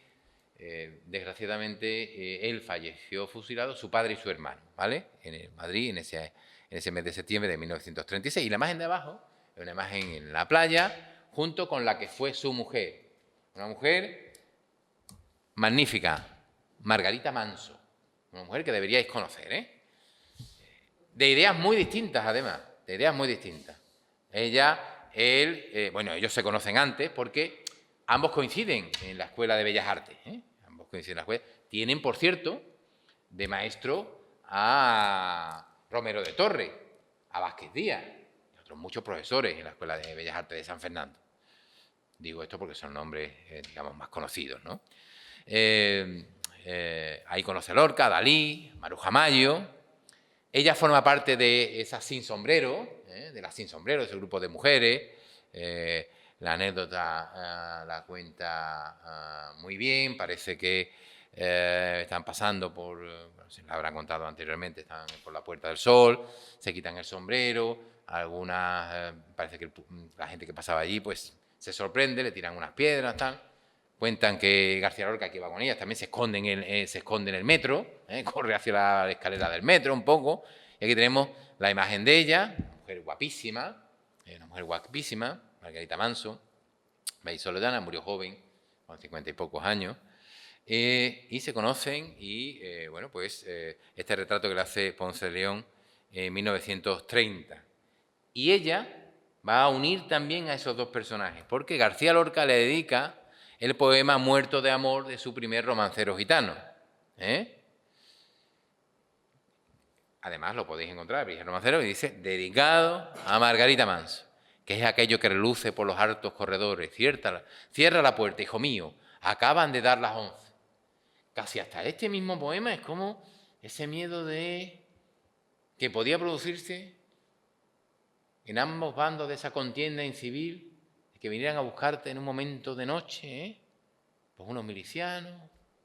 Desgraciadamente él falleció fusilado, su padre y su hermano, ¿vale? En Madrid en ese mes de septiembre de 1936. Y la imagen de abajo es una imagen en la playa junto con la que fue su mujer. Una mujer magnífica, Margarita Manso. Una mujer que deberíais conocer, ¿eh? De ideas muy distintas, además, de ideas muy distintas. Bueno, ellos se conocen antes porque ambos coinciden en la Escuela de Bellas Artes, ¿eh? Ambos coinciden en la escuela. Tienen, por cierto, de maestro a Romero de Torres, a Vázquez Díaz y otros muchos profesores en la Escuela de Bellas Artes de San Fernando. Digo esto porque son nombres, digamos, más conocidos, ¿no? Ahí conoce a Lorca, a Dalí, a Maruja Mayo. Ella forma parte de esas sin sombrero, de las sin sombrero, de ese grupo de mujeres. La anécdota la cuenta muy bien, parece que están pasando por, se la habrán contado anteriormente, están por la Puerta del Sol, se quitan el sombrero, algunas, parece que la gente que pasaba allí pues se sorprende, le tiran unas piedras, tal. Cuentan que García Lorca, que iba con ellas, también se esconde en el metro, corre hacia la escalera del metro un poco. Y aquí tenemos la imagen de ella, una mujer guapísima, Margarita Manso, vallisoletana, murió joven, con 50 y pocos años. Y se conocen y, bueno, pues este retrato que le hace Ponce de León en 1930. Y ella va a unir también a esos dos personajes, porque García Lorca le dedica el poema Muerto de amor de su primer romancero gitano. Además lo podéis encontrar, el romancero, y dice, dedicado a Margarita Manso, que es aquello que reluce por los altos corredores. Cierra la puerta, hijo mío, acaban de dar las 11. Casi hasta este mismo poema es como ese miedo de que podía producirse en ambos bandos de esa contienda incivil, que vinieran a buscarte en un momento de noche, pues unos milicianos,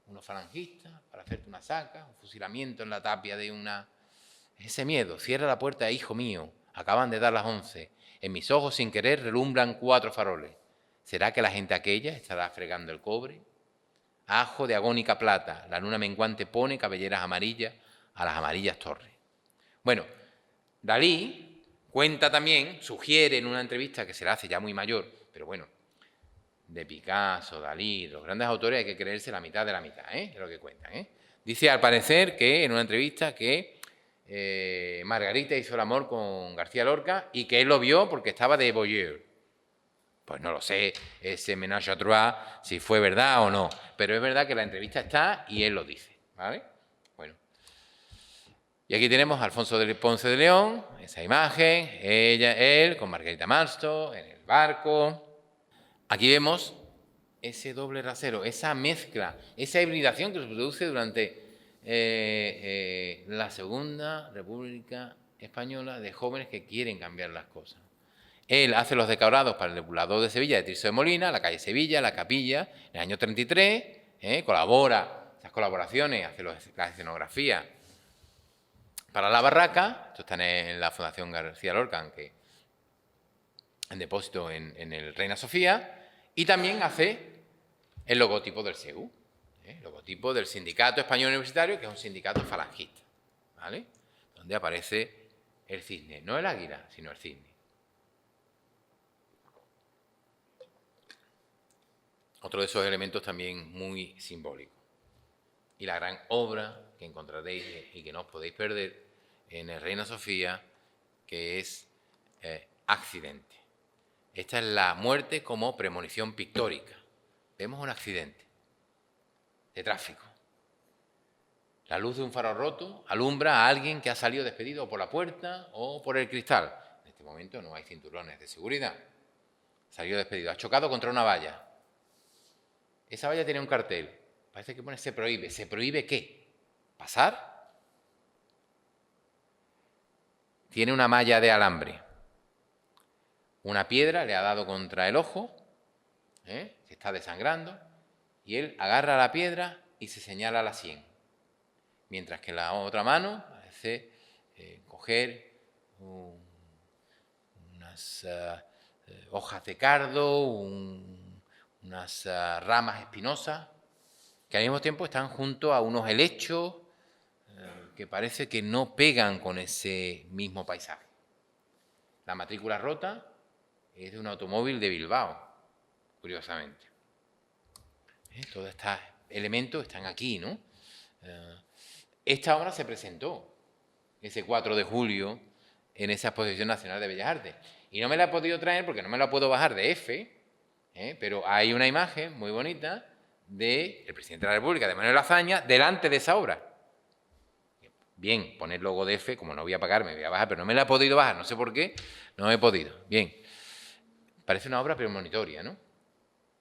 unos falangistas, para hacerte una saca, un fusilamiento en la tapia de una... Ese miedo, cierra la puerta, hijo mío, acaban de dar las 11, en mis ojos sin querer relumbran 4 faroles. ¿Será que la gente aquella estará fregando el cobre? Ajo de agónica plata, la luna menguante pone cabelleras amarillas a las amarillas torres. Bueno, Dalí cuenta también, sugiere en una entrevista que se le hace ya muy mayor, pero bueno, de Picasso, Dalí, los grandes autores hay que creerse la mitad de la mitad, es lo que cuentan. Dice al parecer que en una entrevista que Margarita hizo el amor con García Lorca y que él lo vio porque estaba de voyeur. Pues no lo sé, ese ménage à trois, si fue verdad o no, pero es verdad que la entrevista está y él lo dice, ¿vale? Bueno. Y aquí tenemos a Alfonso de Ponce de León, esa imagen, él con Margarita Manso en el barco. Aquí vemos ese doble rasero, esa mezcla, esa hibridación que se produce durante la Segunda República Española de jóvenes que quieren cambiar las cosas. Él hace los decorados para el Depurador de Sevilla de Tirso de Molina, la calle Sevilla, la Capilla, en el año 33, colabora, esas colaboraciones, hace la escenografía para la barraca, esto está en la Fundación García Lorca, en depósito en el Reina Sofía, y también hace el logotipo del SEU, el logotipo del Sindicato Español Universitario, que es un sindicato falangista, ¿vale? Donde aparece el cisne, no el águila, sino el cisne. Otro de esos elementos también muy simbólicos. Y la gran obra que encontraréis y que no os podéis perder en el Reina Sofía, que es Accidente. Esta es la muerte como premonición pictórica, vemos un accidente de tráfico. La luz de un faro roto alumbra a alguien que ha salido despedido por la puerta o por el cristal. En este momento no hay cinturones de seguridad. Salió despedido, ha chocado contra una valla. Esa valla tiene un cartel. Parece que pone se prohíbe. ¿Se prohíbe qué? ¿Pasar? Tiene una malla de alambre. Una piedra le ha dado contra el ojo, se está desangrando, y él agarra la piedra y se señala la sien. Mientras que en la otra mano parece coger unas hojas de cardo, unas ramas espinosas, que al mismo tiempo están junto a unos helechos que parece que no pegan con ese mismo paisaje. La matrícula rota es de un automóvil de Bilbao, curiosamente. Todos estos elementos están aquí, ¿no? Esta obra se presentó ese 4 de julio en esa Exposición Nacional de Bellas Artes. Y no me la he podido traer porque no me la puedo bajar de F, pero hay una imagen muy bonita del presidente de la República, de Manuel Azaña, delante de esa obra. Bien, poner logo de F, como no voy a pagar, me voy a bajar, pero no me la he podido bajar, no sé por qué, no he podido. Bien, parece una obra premonitoria, ¿no?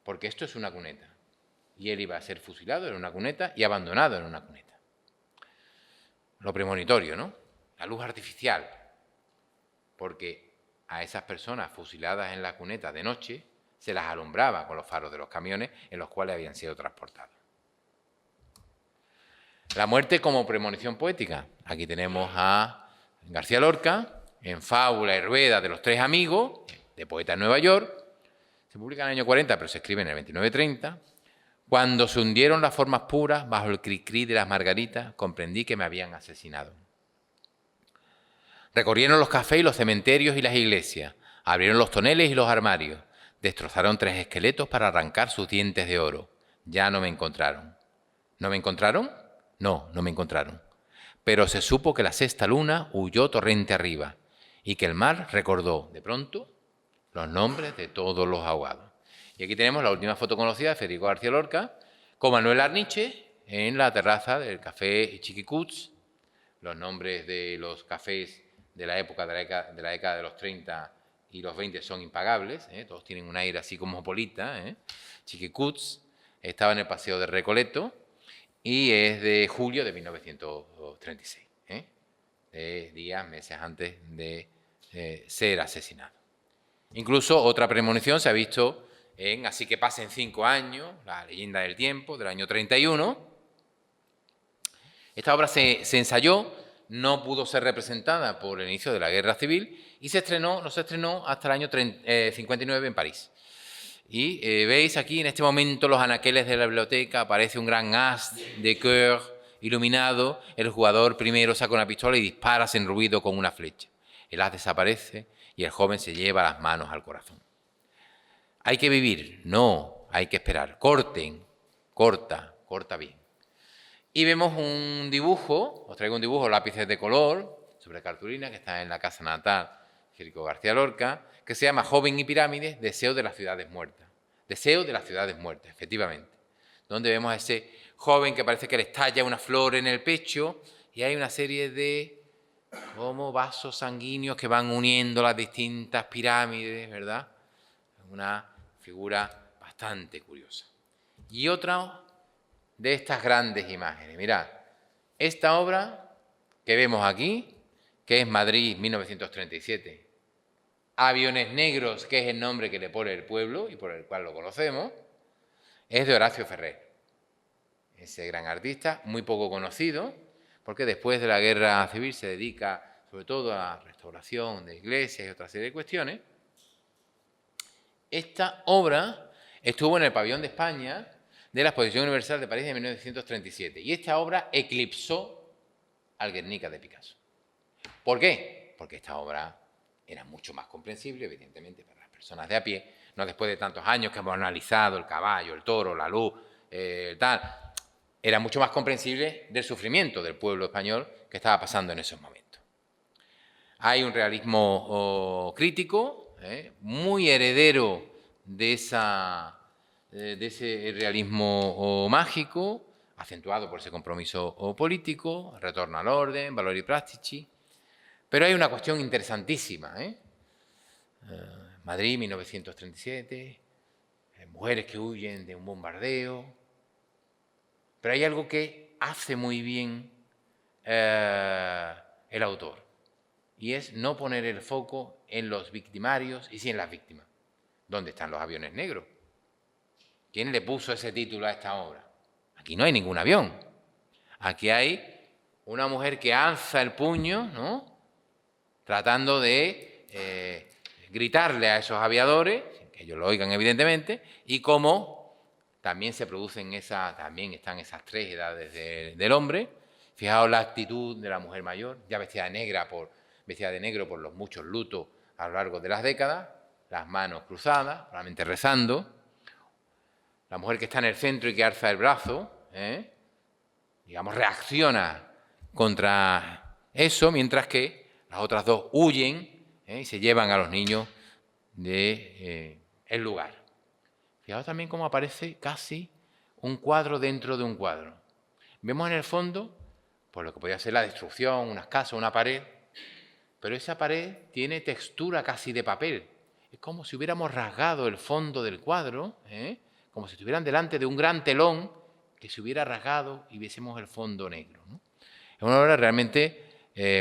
Porque esto es una cuneta. Y él iba a ser fusilado en una cuneta y abandonado en una cuneta. Lo premonitorio, ¿no? La luz artificial. Porque a esas personas fusiladas en la cuneta de noche se las alumbraba con los faros de los camiones en los cuales habían sido transportados. La muerte como premonición poética. Aquí tenemos a García Lorca, en Fábula y Rueda de los tres amigos, de Poeta en Nueva York. Se publica en el año 40, pero se escribe en el 29-30. Cuando se hundieron las formas puras bajo el cri-cri de las margaritas, comprendí que me habían asesinado. Recorrieron los cafés y los cementerios y las iglesias, abrieron los toneles y los armarios, destrozaron 3 esqueletos para arrancar sus dientes de oro. Ya no me encontraron. ¿No me encontraron? No, no me encontraron. Pero se supo que la sexta luna huyó torrente arriba y que el mar recordó, de pronto, los nombres de todos los ahogados. Y aquí tenemos la última foto conocida de Federico García Lorca con Manuel Arniche en la terraza del café Chiquicuts. Los nombres de los cafés de la época de la década de los 30 y los 20 son impagables, todos tienen un aire así cosmopolita. Chiquicuts estaba en el Paseo de Recoleto y es de julio de 1936, días, meses antes de ser asesinado. Incluso otra premonición se ha visto en Así que pasen 5 años, La leyenda del tiempo, del año 31. Esta obra se ensayó, no pudo ser representada por el inicio de la Guerra Civil y no se estrenó hasta el año 59 en París. Y veis aquí en este momento los anaqueles de la biblioteca, aparece un gran haz de cœur iluminado, el jugador primero saca una pistola y dispara sin ruido con una flecha. El haz desaparece y el joven se lleva las manos al corazón. ¿Hay que vivir? No, hay que esperar. Corten, corta bien. Y vemos un dibujo, os traigo un dibujo, lápices de color, sobre cartulina, que está en la casa natal de Federico García Lorca, que se llama Joven y Pirámides, Deseo de las ciudades muertas. Deseo de las ciudades muertas, efectivamente. Donde vemos a ese joven que parece que le estalla una flor en el pecho y hay una serie de como vasos sanguíneos que van uniendo las distintas pirámides, ¿verdad? Una figura bastante curiosa. Y otra de estas grandes imágenes. Mirad, esta obra que vemos aquí, que es Madrid 1937, Aviones Negros, que es el nombre que le pone el pueblo y por el cual lo conocemos, es de Horacio Ferrer. Ese gran artista, muy poco conocido, porque después de la Guerra Civil se dedica sobre todo a la restauración de iglesias y otra serie de cuestiones. Esta obra estuvo en el Pabellón de España de la Exposición Universal de París de 1937 y esta obra eclipsó al Guernica de Picasso. ¿Por qué? Porque esta obra era mucho más comprensible, evidentemente, para las personas de a pie, no después de tantos años que hemos analizado el caballo, el toro, la luz, tal. Era mucho más comprensible del sufrimiento del pueblo español que estaba pasando en esos momentos. Hay un realismo crítico, muy heredero de esa de ese realismo mágico, acentuado por ese compromiso político, retorno al orden, valori practici. Pero hay una cuestión interesantísima, Madrid, 1937, mujeres que huyen de un bombardeo. Pero hay algo que hace muy bien el autor, y es no poner el foco en los victimarios y sí en las víctimas. ¿Dónde están los aviones negros? ¿Quién le puso ese título a esta obra? Aquí no hay ningún avión. Aquí hay una mujer que alza el puño, ¿no?, tratando de gritarle a esos aviadores, que ellos lo oigan evidentemente, y cómo también se producen también están esas tres edades del hombre. Fijaos la actitud de la mujer mayor, ya vestida de negro por los muchos lutos a lo largo de las décadas, las manos cruzadas, probablemente rezando. La mujer que está en el centro y que alza el brazo, digamos, reacciona contra eso, mientras que las otras dos huyen y se llevan a los niños del lugar. Fijaos también cómo aparece casi un cuadro dentro de un cuadro. Vemos en el fondo pues lo que podría ser la destrucción, unas casas, una pared, pero esa pared tiene textura casi de papel. Es como si hubiéramos rasgado el fondo del cuadro, como si estuvieran delante de un gran telón que se hubiera rasgado y viésemos el fondo negro, ¿no? Es una obra realmente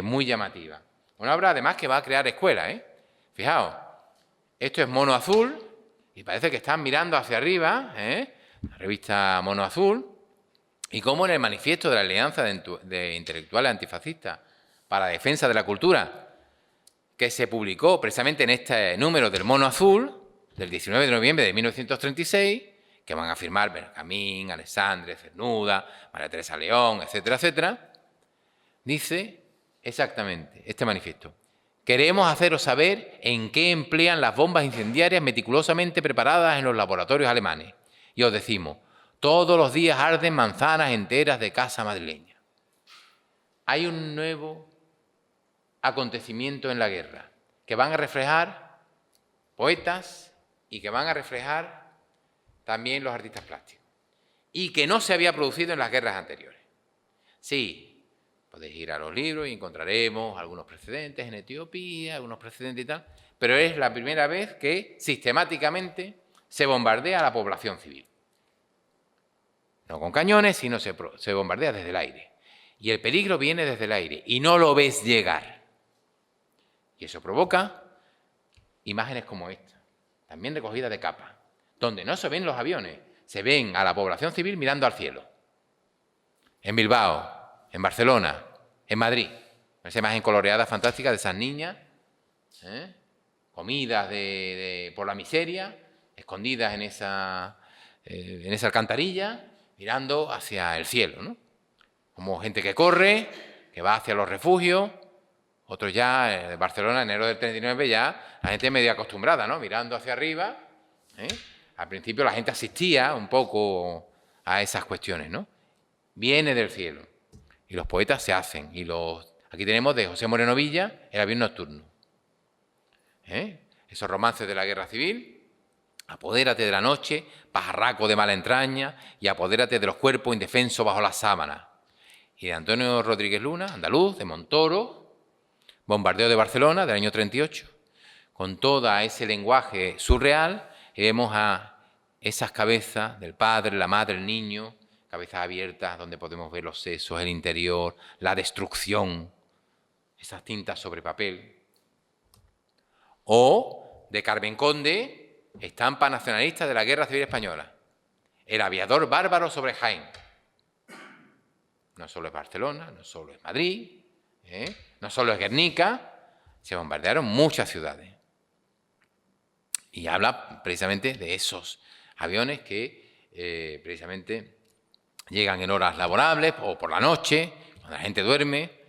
muy llamativa. Una obra además que va a crear escuela, Fijaos, esto es Mono Azul y parece que están mirando hacia arriba, la revista Mono Azul, y como en el manifiesto de la Alianza de Intelectuales Antifascistas para la Defensa de la Cultura, que se publicó precisamente en este número del Mono Azul, del 19 de noviembre de 1936, que van a firmar Benjamín, Alexandre, Cernuda, María Teresa León, etcétera, etcétera, dice exactamente este manifiesto: queremos haceros saber en qué emplean las bombas incendiarias meticulosamente preparadas en los laboratorios alemanes. Y os decimos, todos los días arden manzanas enteras de casa madrileña. Hay un nuevo acontecimiento en la guerra que van a reflejar poetas y que van a reflejar también los artistas plásticos, y que no se había producido en las guerras anteriores. Sí, podéis ir a los libros y encontraremos algunos precedentes en Etiopía, algunos precedentes y tal, pero es la primera vez que sistemáticamente se bombardea a la población civil. No con cañones, sino se bombardea desde el aire. Y el peligro viene desde el aire y no lo ves llegar. Y eso provoca imágenes como esta, también recogidas de capa, donde no se ven los aviones, se ven a la población civil mirando al cielo. En Bilbao, en Barcelona, en Madrid. Esa imagen coloreada fantástica de esas niñas, comidas por la miseria, escondidas en esa alcantarilla, mirando hacia el cielo, ¿no? Como gente que corre, que va hacia los refugios. Otros ya, en Barcelona, enero del 39, ya la gente medio acostumbrada, ¿no?, mirando hacia arriba. Al principio la gente asistía un poco a esas cuestiones, ¿no? Viene del cielo. Y los poetas se hacen. Aquí tenemos de José Moreno Villa, El avión nocturno. Esos romances de la guerra civil. Apodérate de la noche, pajarraco de mala entraña, y apodérate de los cuerpos indefensos bajo las sábanas. Y de Antonio Rodríguez Luna, andaluz, de Montoro, Bombardeo de Barcelona, del año 38, con todo ese lenguaje surreal, y vemos a esas cabezas del padre, la madre, el niño, cabezas abiertas donde podemos ver los sesos, el interior, la destrucción, esas tintas sobre papel. O de Carmen Conde, estampa nacionalista de la Guerra Civil Española, el aviador bárbaro sobre Jaén. No solo es Barcelona, no solo es Madrid, no solo es Guernica, se bombardearon muchas ciudades. Y habla precisamente de esos aviones que precisamente llegan en horas laborables o por la noche, cuando la gente duerme.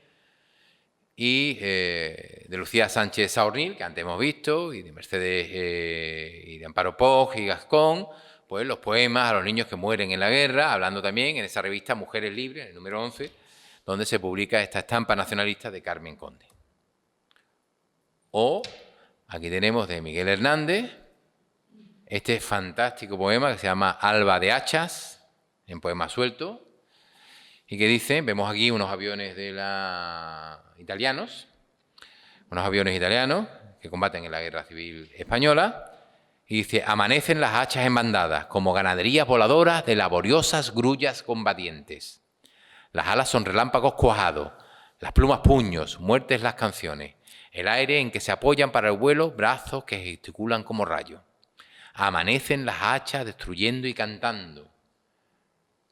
Y de Lucía Sánchez Saornil, que antes hemos visto, y de Mercedes y de Amparo Poj y Gascón, pues los poemas a los niños que mueren en la guerra, hablando también en esa revista Mujeres Libres, en el número 11, donde se publica esta estampa nacionalista de Carmen Conde. O aquí tenemos de Miguel Hernández, este fantástico poema que se llama Alba de Hachas, en poema suelto, y que dice, vemos aquí unos aviones italianos que combaten en la Guerra Civil Española, y dice, amanecen las hachas en bandadas, como ganaderías voladoras de laboriosas grullas combatientes. Las alas son relámpagos cuajados, las plumas puños, muertes las canciones, el aire en que se apoyan para el vuelo, brazos que gesticulan como rayos. Amanecen las hachas destruyendo y cantando.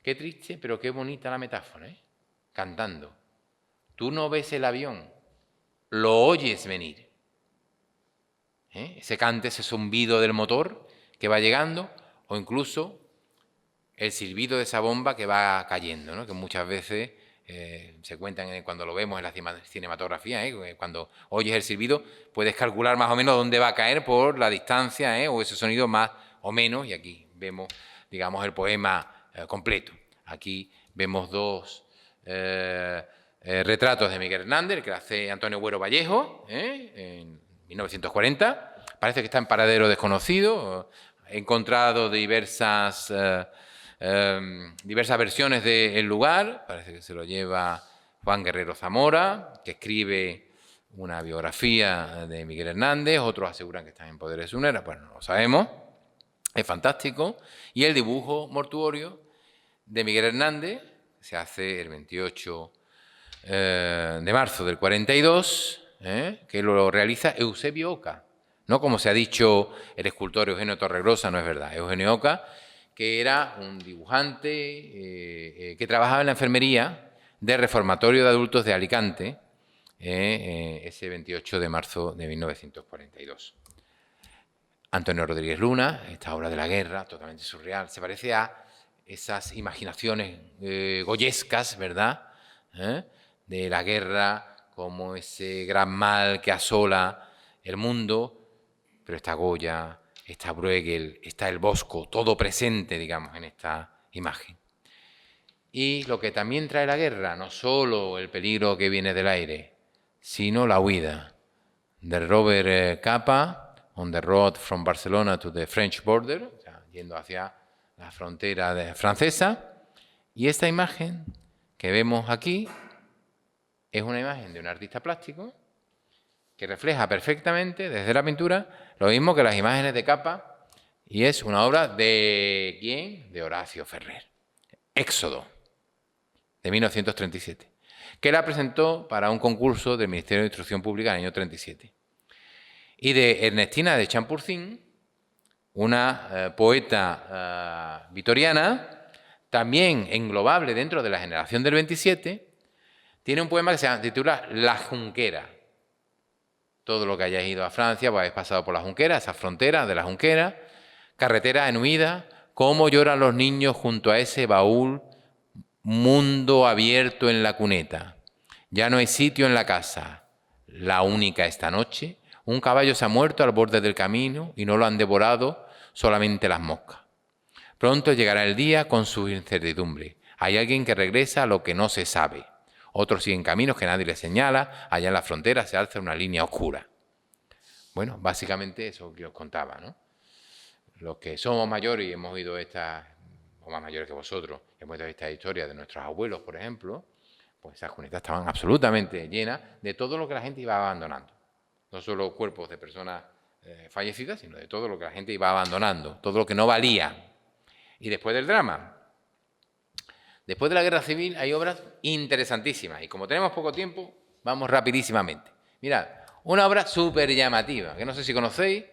Qué triste, pero qué bonita la metáfora, ¿eh? Cantando. Tú no ves el avión, lo oyes venir. Ese cante, ese zumbido del motor que va llegando, o incluso el silbido de esa bomba que va cayendo, ¿no? Que muchas veces se cuentan cuando lo vemos en la cinematografía, cuando oyes el silbido puedes calcular más o menos dónde va a caer por la distancia, o ese sonido más o menos, y aquí vemos, digamos, el poema completo. Aquí vemos dos retratos de Miguel Hernández, que hace Antonio Buero Vallejo, en 1940, parece que está en paradero desconocido, he encontrado diversas versiones del lugar, parece que se lo lleva Juan Guerrero Zamora, que escribe una biografía de Miguel Hernández, otros aseguran que están en poder de Sunera, pues no lo sabemos, es fantástico, y el dibujo mortuorio de Miguel Hernández se hace el 28 de marzo del 42, que lo realiza Eusebio Oca, no como se ha dicho el escultor Eugenio Torregrosa, no es verdad, Eugenio Oca, que era un dibujante que trabajaba en la enfermería del Reformatorio de Adultos de Alicante, ese 28 de marzo de 1942. Antonio Rodríguez Luna, esta obra de la guerra, totalmente surreal, se parece a esas imaginaciones goyescas, ¿verdad?, de la guerra como ese gran mal que asola el mundo, pero está Goya, está Bruegel, está el Bosco, todo presente, digamos, en esta imagen. Y lo que también trae la guerra, no solo el peligro que viene del aire, sino la huida. De Robert Capa, On the Road from Barcelona to the French Border, o sea, yendo hacia la frontera francesa. Y esta imagen que vemos aquí es una imagen de un artista plástico que refleja perfectamente desde la pintura lo mismo que las imágenes de Capa, y es una obra de ¿quién? De Horacio Ferrer, Éxodo, de 1937, que la presentó para un concurso del Ministerio de Instrucción Pública en el año 37. Y de Ernestina de Champurcín, una poeta vitoriana, también englobable dentro de la generación del 27, tiene un poema que se titula La Junquera. Todo lo que hayáis ido a Francia, pues habéis pasado por la Junquera, esa frontera de la Junquera, carretera en huida, cómo lloran los niños junto a ese baúl, mundo abierto en la cuneta. Ya no hay sitio en la casa, la única esta noche. Un caballo se ha muerto al borde del camino y no lo han devorado solamente las moscas. Pronto llegará el día con su incertidumbre. Hay alguien que regresa a lo que no se sabe. Otros siguen caminos que nadie les señala. Allá en la frontera se alza una línea oscura. Bueno, básicamente eso que os contaba, ¿no? Los que somos mayores y hemos oído estas, o más mayores que vosotros, hemos oído estas historias de nuestros abuelos, por ejemplo, pues esas cunetas estaban absolutamente llenas de todo lo que la gente iba abandonando. No solo cuerpos de personas fallecidas, sino de todo lo que la gente iba abandonando, todo lo que no valía. Y después del drama, después de la Guerra Civil, hay obras interesantísimas. Y como tenemos poco tiempo, vamos rapidísimamente. Mirad, una obra súper llamativa, que no sé si conocéis,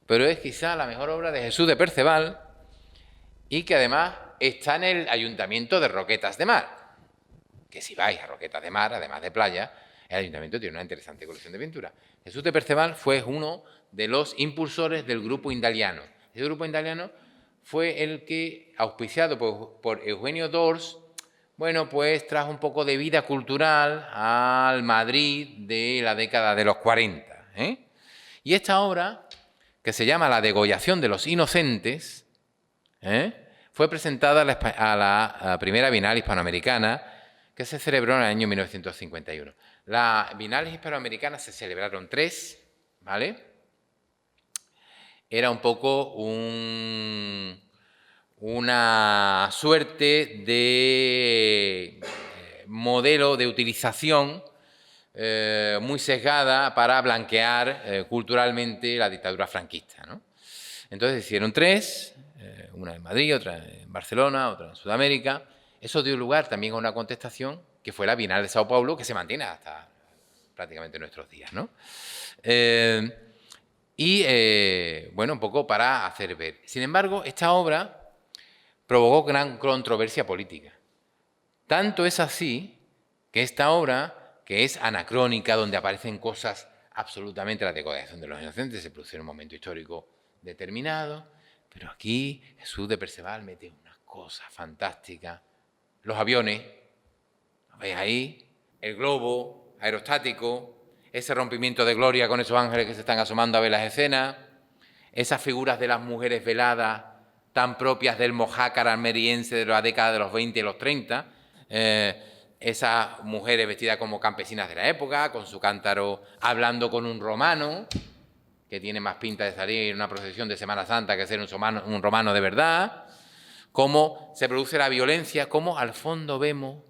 pero es quizá la mejor obra de Jesús de Perceval y que además está en el Ayuntamiento de Roquetas de Mar. Que si vais a Roquetas de Mar, además de playa, el ayuntamiento tiene una interesante colección de pintura. Jesús de Perceval fue uno de los impulsores del grupo indaliano. Ese grupo indaliano fue el que, auspiciado por Eugenio d'Ors, bueno, pues trajo un poco de vida cultural al Madrid de la década de los 40. Y esta obra, que se llama La degollación de los inocentes, fue presentada a la primera Bienal Hispanoamericana, que se celebró en el año 1951. Las Bienales Hispanoamericanas se celebraron 3, ¿vale? era un poco una suerte de modelo de utilización muy sesgada para blanquear culturalmente la dictadura franquista, ¿no? Entonces hicieron 3, una en Madrid, otra en Barcelona, otra en Sudamérica. Eso dio lugar también a una contestación que fue la Bienal de Sao Paulo, que se mantiene hasta prácticamente nuestros días, ¿no? Bueno, un poco para hacer ver. Sin embargo, esta obra provocó gran controversia política. Tanto es así que esta obra, que es anacrónica, donde aparecen cosas absolutamente, la decoración de los inocentes, se produce en un momento histórico determinado, pero aquí Jesús de Perceval mete unas cosas fantásticas. Los aviones, ¿lo veis ahí? El globo aerostático, ese rompimiento de gloria con esos ángeles que se están asomando a ver las escenas, esas figuras de las mujeres veladas tan propias del mojácar almeriense de la década de los 20 y los 30, esas mujeres vestidas como campesinas de la época, con su cántaro, hablando con un romano, que tiene más pinta de salir en una procesión de Semana Santa que ser un romano de verdad, cómo se produce la violencia, cómo al fondo vemos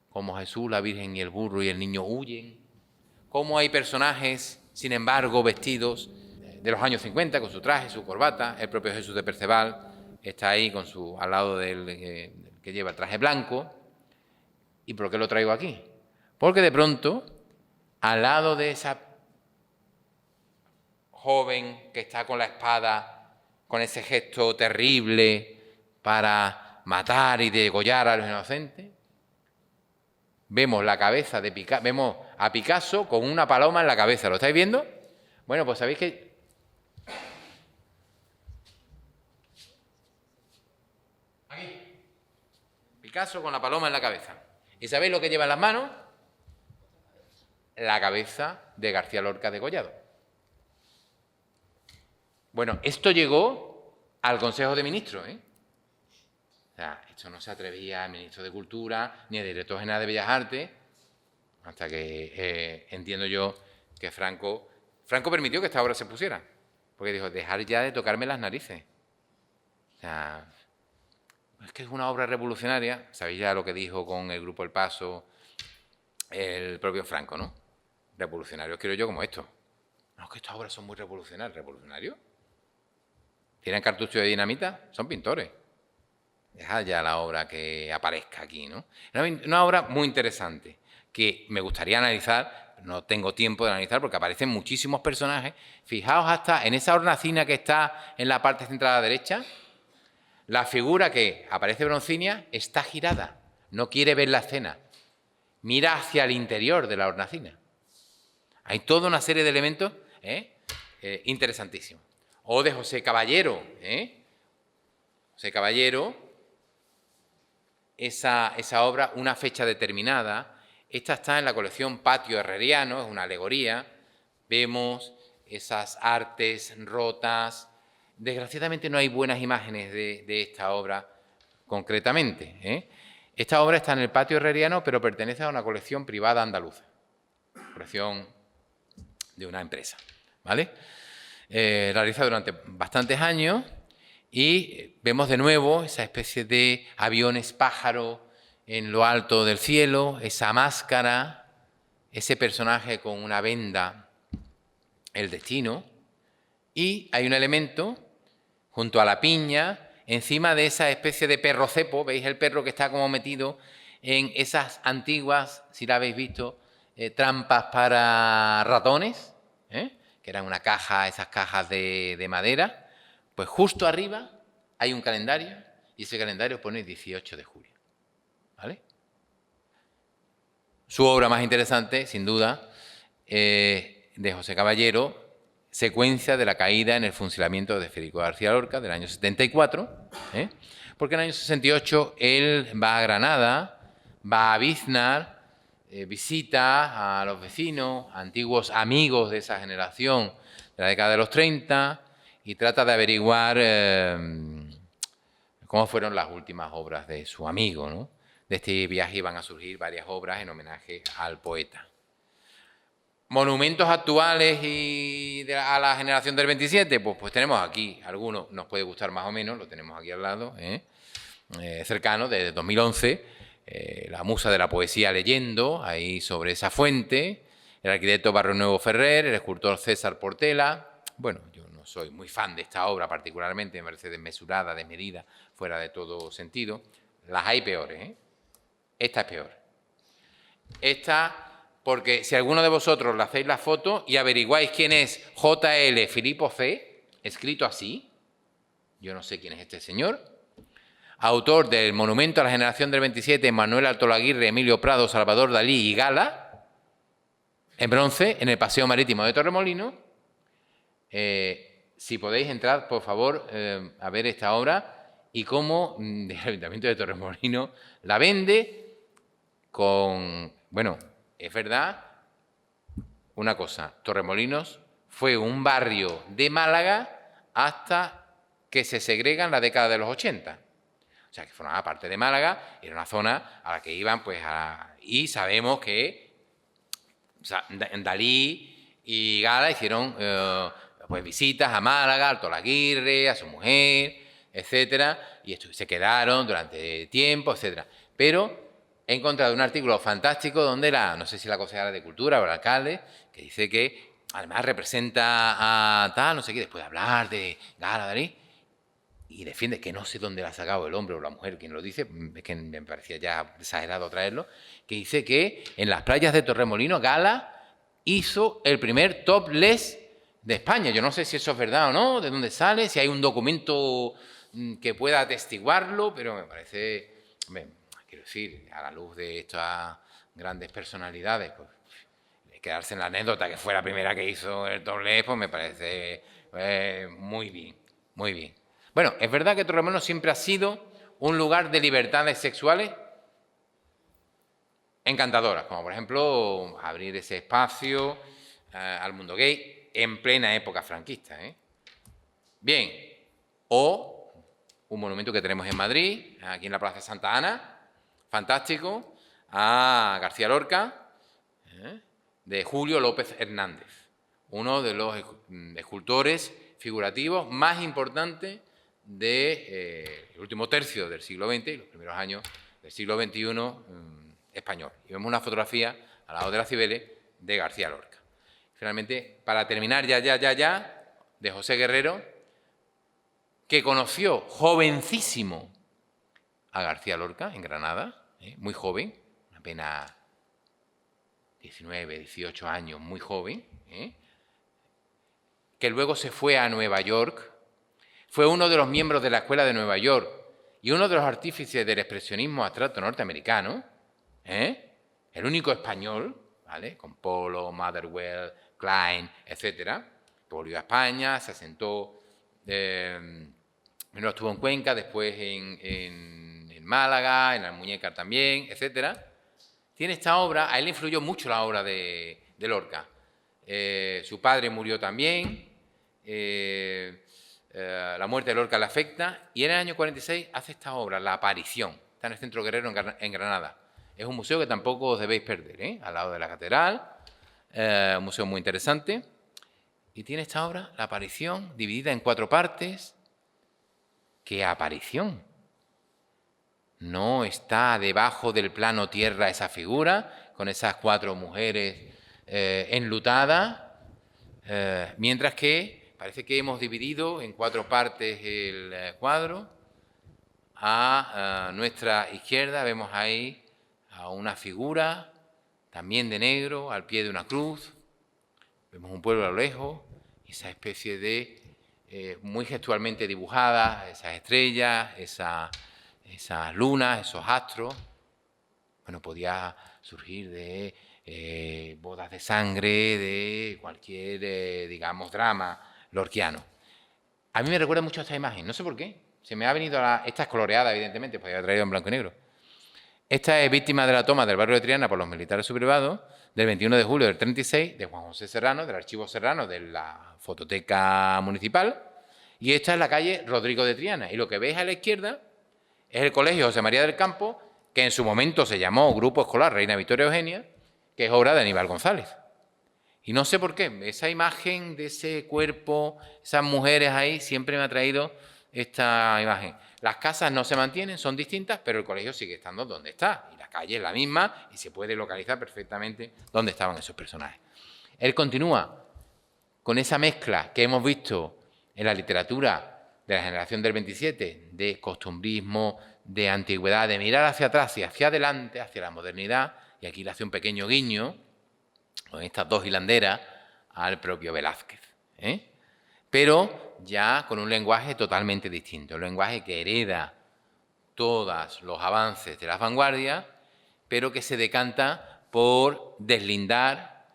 cómo Jesús, la Virgen y el burro y el niño huyen, cómo hay personajes, sin embargo, vestidos de los años 50, con su traje, su corbata, el propio Jesús de Perceval está ahí con al lado del que lleva el traje blanco. ¿Y por qué lo traigo aquí? Porque de pronto, al lado de esa joven que está con la espada, con ese gesto terrible para matar y degollar a los inocentes, vemos la cabeza de Picasso, vemos a Picasso con una paloma en la cabeza. ¿Lo estáis viendo? Bueno, pues sabéis que aquí, Picasso con la paloma en la cabeza. ¿Y sabéis lo que lleva en las manos? La cabeza de García Lorca degollado. Bueno, esto llegó al Consejo de Ministros, ¿eh? O sea, esto no se atrevía el ministro de Cultura ni el director general de Bellas Artes, hasta que entiendo yo que Franco permitió que esta obra se pusiera, porque dijo, dejar ya de tocarme las narices. O sea, es que es una obra revolucionaria, sabéis ya lo que dijo con el Grupo El Paso el propio Franco, ¿no? Revolucionarios quiero yo como esto. No, es que estas obras son muy revolucionarias. ¿Revolucionarios? ¿Tienen cartucho de dinamita? Son pintores. Dejad ya la obra que aparezca aquí, ¿no? Una obra muy interesante que me gustaría analizar, no tengo tiempo de analizar porque aparecen muchísimos personajes. Fijaos hasta en esa hornacina que está en la parte central a la derecha, la figura que aparece broncínea está girada, no quiere ver la escena, mira hacia el interior de la hornacina. Hay toda una serie de elementos interesantísimos. O de José Caballero, José Caballero, esa obra, una fecha determinada. Esta está en la colección Patio Herreriano, es una alegoría. Vemos esas artes rotas. Desgraciadamente no hay buenas imágenes de esta obra concretamente. Esta obra está en el Patio Herreriano, pero pertenece a una colección privada andaluza, colección de una empresa, ¿vale? Realiza durante bastantes años. Y vemos de nuevo esa especie de aviones pájaro en lo alto del cielo, esa máscara, ese personaje con una venda, el destino. Y hay un elemento junto a la piña, encima de esa especie de perro cepo, ¿veis el perro que está como metido en esas antiguas, si la habéis visto, trampas para ratones, que eran una caja, esas cajas de madera? Pues justo arriba hay un calendario y ese calendario pone 18 de julio, ¿vale? Su obra más interesante, sin duda, de José Caballero, Secuencia de la caída en el fusilamiento de Federico García Lorca, del año 74, porque en el año 68 él va a Granada, va a Biznar, visita a los vecinos, antiguos amigos de esa generación de la década de los 30, y trata de averiguar cómo fueron las últimas obras de su amigo, ¿no? De este viaje iban a surgir varias obras en homenaje al poeta. monumentos actuales y a la generación del 27, pues tenemos aquí algunos, nos puede gustar más o menos, lo tenemos aquí al lado, cercano, de 2011, la musa de la poesía leyendo, ahí sobre esa fuente, el arquitecto Barrionuevo Ferrer, el escultor César Portela. Bueno, yo no soy muy fan de esta obra particularmente, me parece desmesurada, desmedida, fuera de todo sentido. Las hay peores, ¿eh? Esta es peor. Esta, porque si alguno de vosotros le hacéis la foto y averiguáis quién es J.L. Filipo C., escrito así, yo no sé quién es este señor, autor del Monumento a la Generación del 27, Manuel Altolaguirre, Emilio Prado, Salvador Dalí y Gala, en bronce, en el Paseo Marítimo de Torremolinos. Si podéis entrar, por favor, a ver esta obra y cómo el Ayuntamiento de Torremolinos la vende con... Bueno, es verdad una cosa, Torremolinos fue un barrio de Málaga hasta que se segrega en la década de los 80. O sea, que formaba parte de Málaga, era una zona a la que iban, pues, y sabemos que Dalí y Gala hicieron pues visitas a Málaga, al Altolaguirre, a su mujer, etcétera, y se quedaron durante tiempo, etcétera. Pero he encontrado un artículo fantástico donde no sé si la consejera de Cultura o el alcalde, que dice que además representa a tal, no sé qué, después de hablar de Gala, Dalí, y defiende, que no sé dónde la ha sacado el hombre o la mujer, quien lo dice, es que me parecía ya exagerado traerlo, que dice que en las playas de Torremolinos Gala hizo el primer topless de España. Yo no sé si eso es verdad o no, de dónde sale, si hay un documento que pueda atestiguarlo, pero me parece, quiero decir, a la luz de estas grandes personalidades, pues quedarse en la anécdota que fue la primera que hizo el topless, pues me parece muy bien, muy bien. Bueno, es verdad que Torremolinos siempre ha sido un lugar de libertades sexuales encantadoras, como por ejemplo abrir ese espacio al mundo gay en plena época franquista. Bien, o un monumento que tenemos en Madrid, aquí en la Plaza de Santa Ana, fantástico, a García Lorca, de Julio López Hernández, uno de los escultores figurativos más importantes del último tercio del siglo XX y los primeros años del siglo XXI español. Y vemos una fotografía al lado de la Cibeles de García Lorca. Finalmente, para terminar de José Guerrero, que conoció jovencísimo a García Lorca en Granada, muy joven, apenas 19, 18 años, muy joven, que luego se fue a Nueva York. Fue uno de los miembros de la Escuela de Nueva York y uno de los artífices del expresionismo abstracto norteamericano, el único español, ¿vale? Con Polo, Motherwell, Klein, etcétera, que volvió a España, se asentó, primero estuvo en Cuenca, después en Málaga, en Almuñécar también, etcétera. Tiene esta obra, a él le influyó mucho la obra de Lorca. Su padre murió también, la muerte de Lorca le afecta, y en el año 46 hace esta obra, La Aparición, está en el Centro Guerrero en Granada. Es un museo que tampoco os debéis perder, al lado de la catedral, un museo muy interesante, y tiene esta obra, La Aparición, dividida en 4 partes. ¿Qué aparición? No está debajo del plano tierra esa figura, con esas 4 mujeres enlutadas, mientras que parece que hemos dividido en 4 partes el cuadro. A nuestra izquierda vemos ahí a una figura, también de negro, al pie de una cruz. Vemos un pueblo a lo lejos, esa especie de, muy gestualmente dibujada, esas estrellas, esas lunas, esos astros. Bueno, podía surgir de bodas de sangre, de cualquier, digamos, drama lorquiano. A mí me recuerda mucho a esta imagen, no sé por qué. Se me ha venido esta es coloreada, evidentemente, podría haber traído en blanco y negro. Esta es víctima de la toma del barrio de Triana por los militares sublevados del 21 de julio del 36, de Juan José Serrano, del Archivo Serrano de la Fototeca Municipal. Y esta es la calle Rodrigo de Triana. Y lo que veis a la izquierda es el Colegio José María del Campo, que en su momento se llamó Grupo Escolar Reina Victoria Eugenia, que es obra de Aníbal González. Y no sé por qué, esa imagen de ese cuerpo, esas mujeres ahí, siempre me ha traído esta imagen. Las casas no se mantienen, son distintas, pero el colegio sigue estando donde está. Y la calle es la misma y se puede localizar perfectamente dónde estaban esos personajes. Él continúa con esa mezcla que hemos visto en la literatura de la generación del 27, de costumbrismo, de antigüedad, de mirar hacia atrás y hacia adelante, hacia la modernidad, y aquí le hace un pequeño guiño con estas dos hilanderas al propio Velázquez, pero ya con un lenguaje totalmente distinto, un lenguaje que hereda todos los avances de las vanguardias, pero que se decanta por deslindar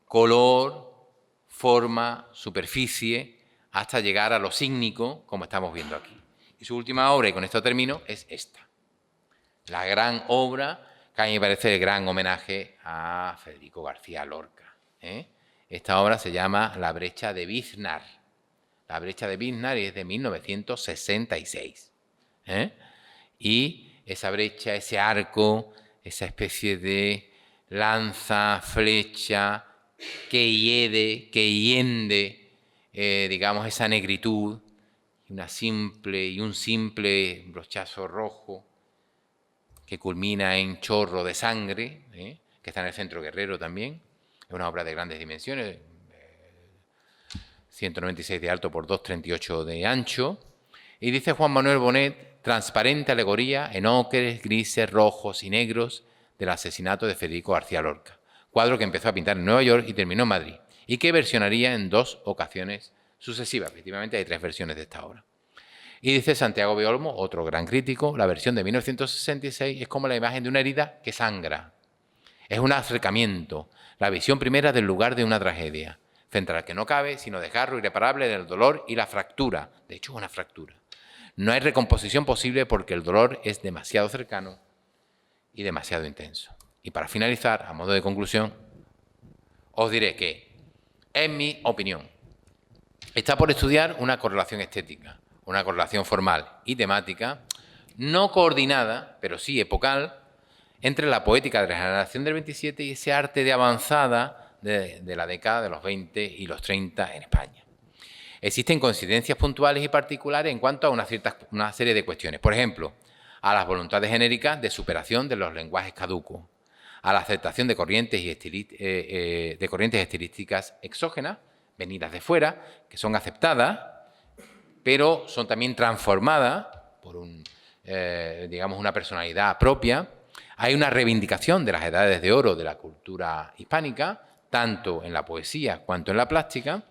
color, forma, superficie, hasta llegar a lo sígnico, como estamos viendo aquí. Y su última obra, y con esto termino, es esta. La gran obra que a mí me parece el gran homenaje a Federico García Lorca. Esta obra se llama La brecha de Biznar. La brecha de Biznar es de 1966. Y esa brecha, ese arco, esa especie de lanza, flecha, que hiede, que hiende, digamos, esa negritud, y un simple brochazo rojo que culmina en chorro de sangre, que está en el Centro Guerrero también. Es una obra de grandes dimensiones, 196 de alto por 2,38 de ancho. Y dice Juan Manuel Bonet, transparente alegoría en ocres, grises, rojos y negros del asesinato de Federico García Lorca. Cuadro que empezó a pintar en Nueva York y terminó en Madrid, y que versionaría en 2 ocasiones sucesivas. Efectivamente, hay 3 versiones de esta obra. Y dice Santiago B. Olmo, otro gran crítico, la versión de 1966 es como la imagen de una herida que sangra. Es un acercamiento, la visión primera del lugar de una tragedia, frente al que no cabe sino desgarro irreparable del dolor y la fractura. De hecho, es una fractura. No hay recomposición posible porque el dolor es demasiado cercano y demasiado intenso. Y para finalizar, a modo de conclusión, os diré que, en mi opinión, está por estudiar una correlación estética, una correlación formal y temática, no coordinada, pero sí epocal, entre la poética de la generación del 27 y ese arte de avanzada de la década de los 20 y los 30 en España. Existen coincidencias puntuales y particulares en cuanto a una serie de cuestiones. Por ejemplo, a las voluntades genéricas de superación de los lenguajes caducos, a la aceptación de corrientes estilísticas exógenas, venidas de fuera, que son aceptadas, pero son también transformadas por una personalidad propia. Hay una reivindicación de las edades de oro de la cultura hispánica, tanto en la poesía cuanto en la plástica.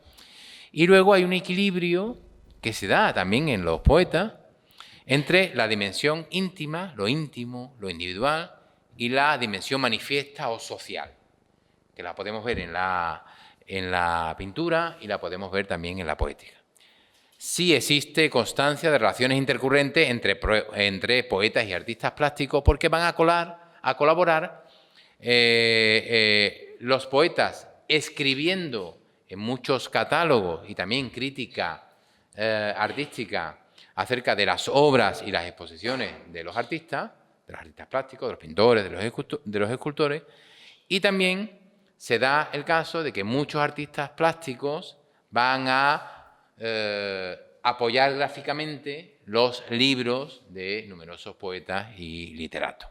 Y luego hay un equilibrio que se da también en los poetas entre la dimensión íntima, lo íntimo, lo individual, y la dimensión manifiesta o social, que la podemos ver en la pintura y la podemos ver también en la poética. Sí existe constancia de relaciones intercurrentes entre poetas y artistas plásticos porque van a colaborar los poetas escribiendo en muchos catálogos y también crítica artística acerca de las obras y las exposiciones de los artistas plásticos, de los pintores, de los escultores, y también se da el caso de que muchos artistas plásticos van a apoyar gráficamente los libros de numerosos poetas y literatos.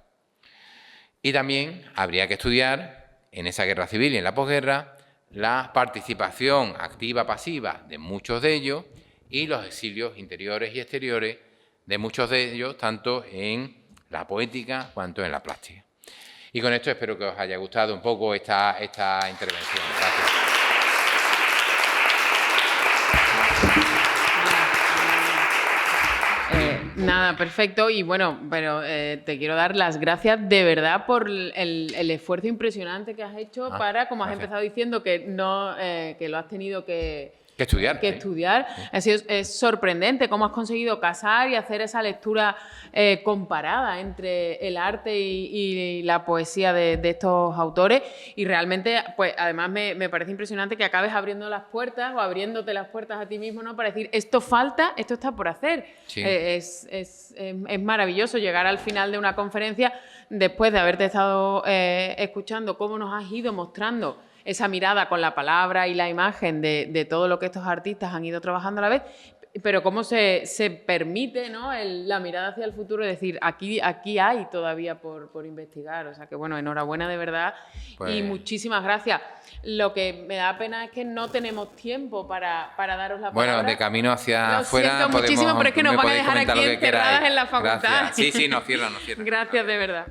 Y también habría que estudiar en esa guerra civil y en la posguerra la participación activa-pasiva de muchos de ellos y los exilios interiores y exteriores de muchos de ellos, tanto en la poética cuanto en la plástica. Y con esto espero que os haya gustado un poco esta intervención. Gracias. Nada, perfecto. Y bueno, pero te quiero dar las gracias de verdad por el esfuerzo impresionante que has hecho para, como has empezado diciendo, que lo has tenido que estudiar. Es sorprendente cómo has conseguido casar y hacer esa lectura comparada entre el arte y la poesía de estos autores. Y realmente, pues además me parece impresionante que acabes abriendo las puertas o abriéndote las puertas a ti mismo, ¿no? Para decir, esto falta, esto está por hacer. Sí. Es maravilloso llegar al final de una conferencia después de haberte estado escuchando cómo nos has ido mostrando esa mirada con la palabra y la imagen de todo lo que estos artistas han ido trabajando a la vez, pero cómo se permite, ¿no?, la mirada hacia el futuro, es decir, aquí hay todavía por investigar. O sea que, bueno, enhorabuena de verdad Pues... y muchísimas gracias. Lo que me da pena es que no tenemos tiempo para daros la palabra. Bueno, de camino hacia afuera siento muchísimo, pero es que nos van a dejar aquí comentar lo que encerradas queráis. en la facultad. Gracias. Sí, nos cierran. Gracias, de verdad.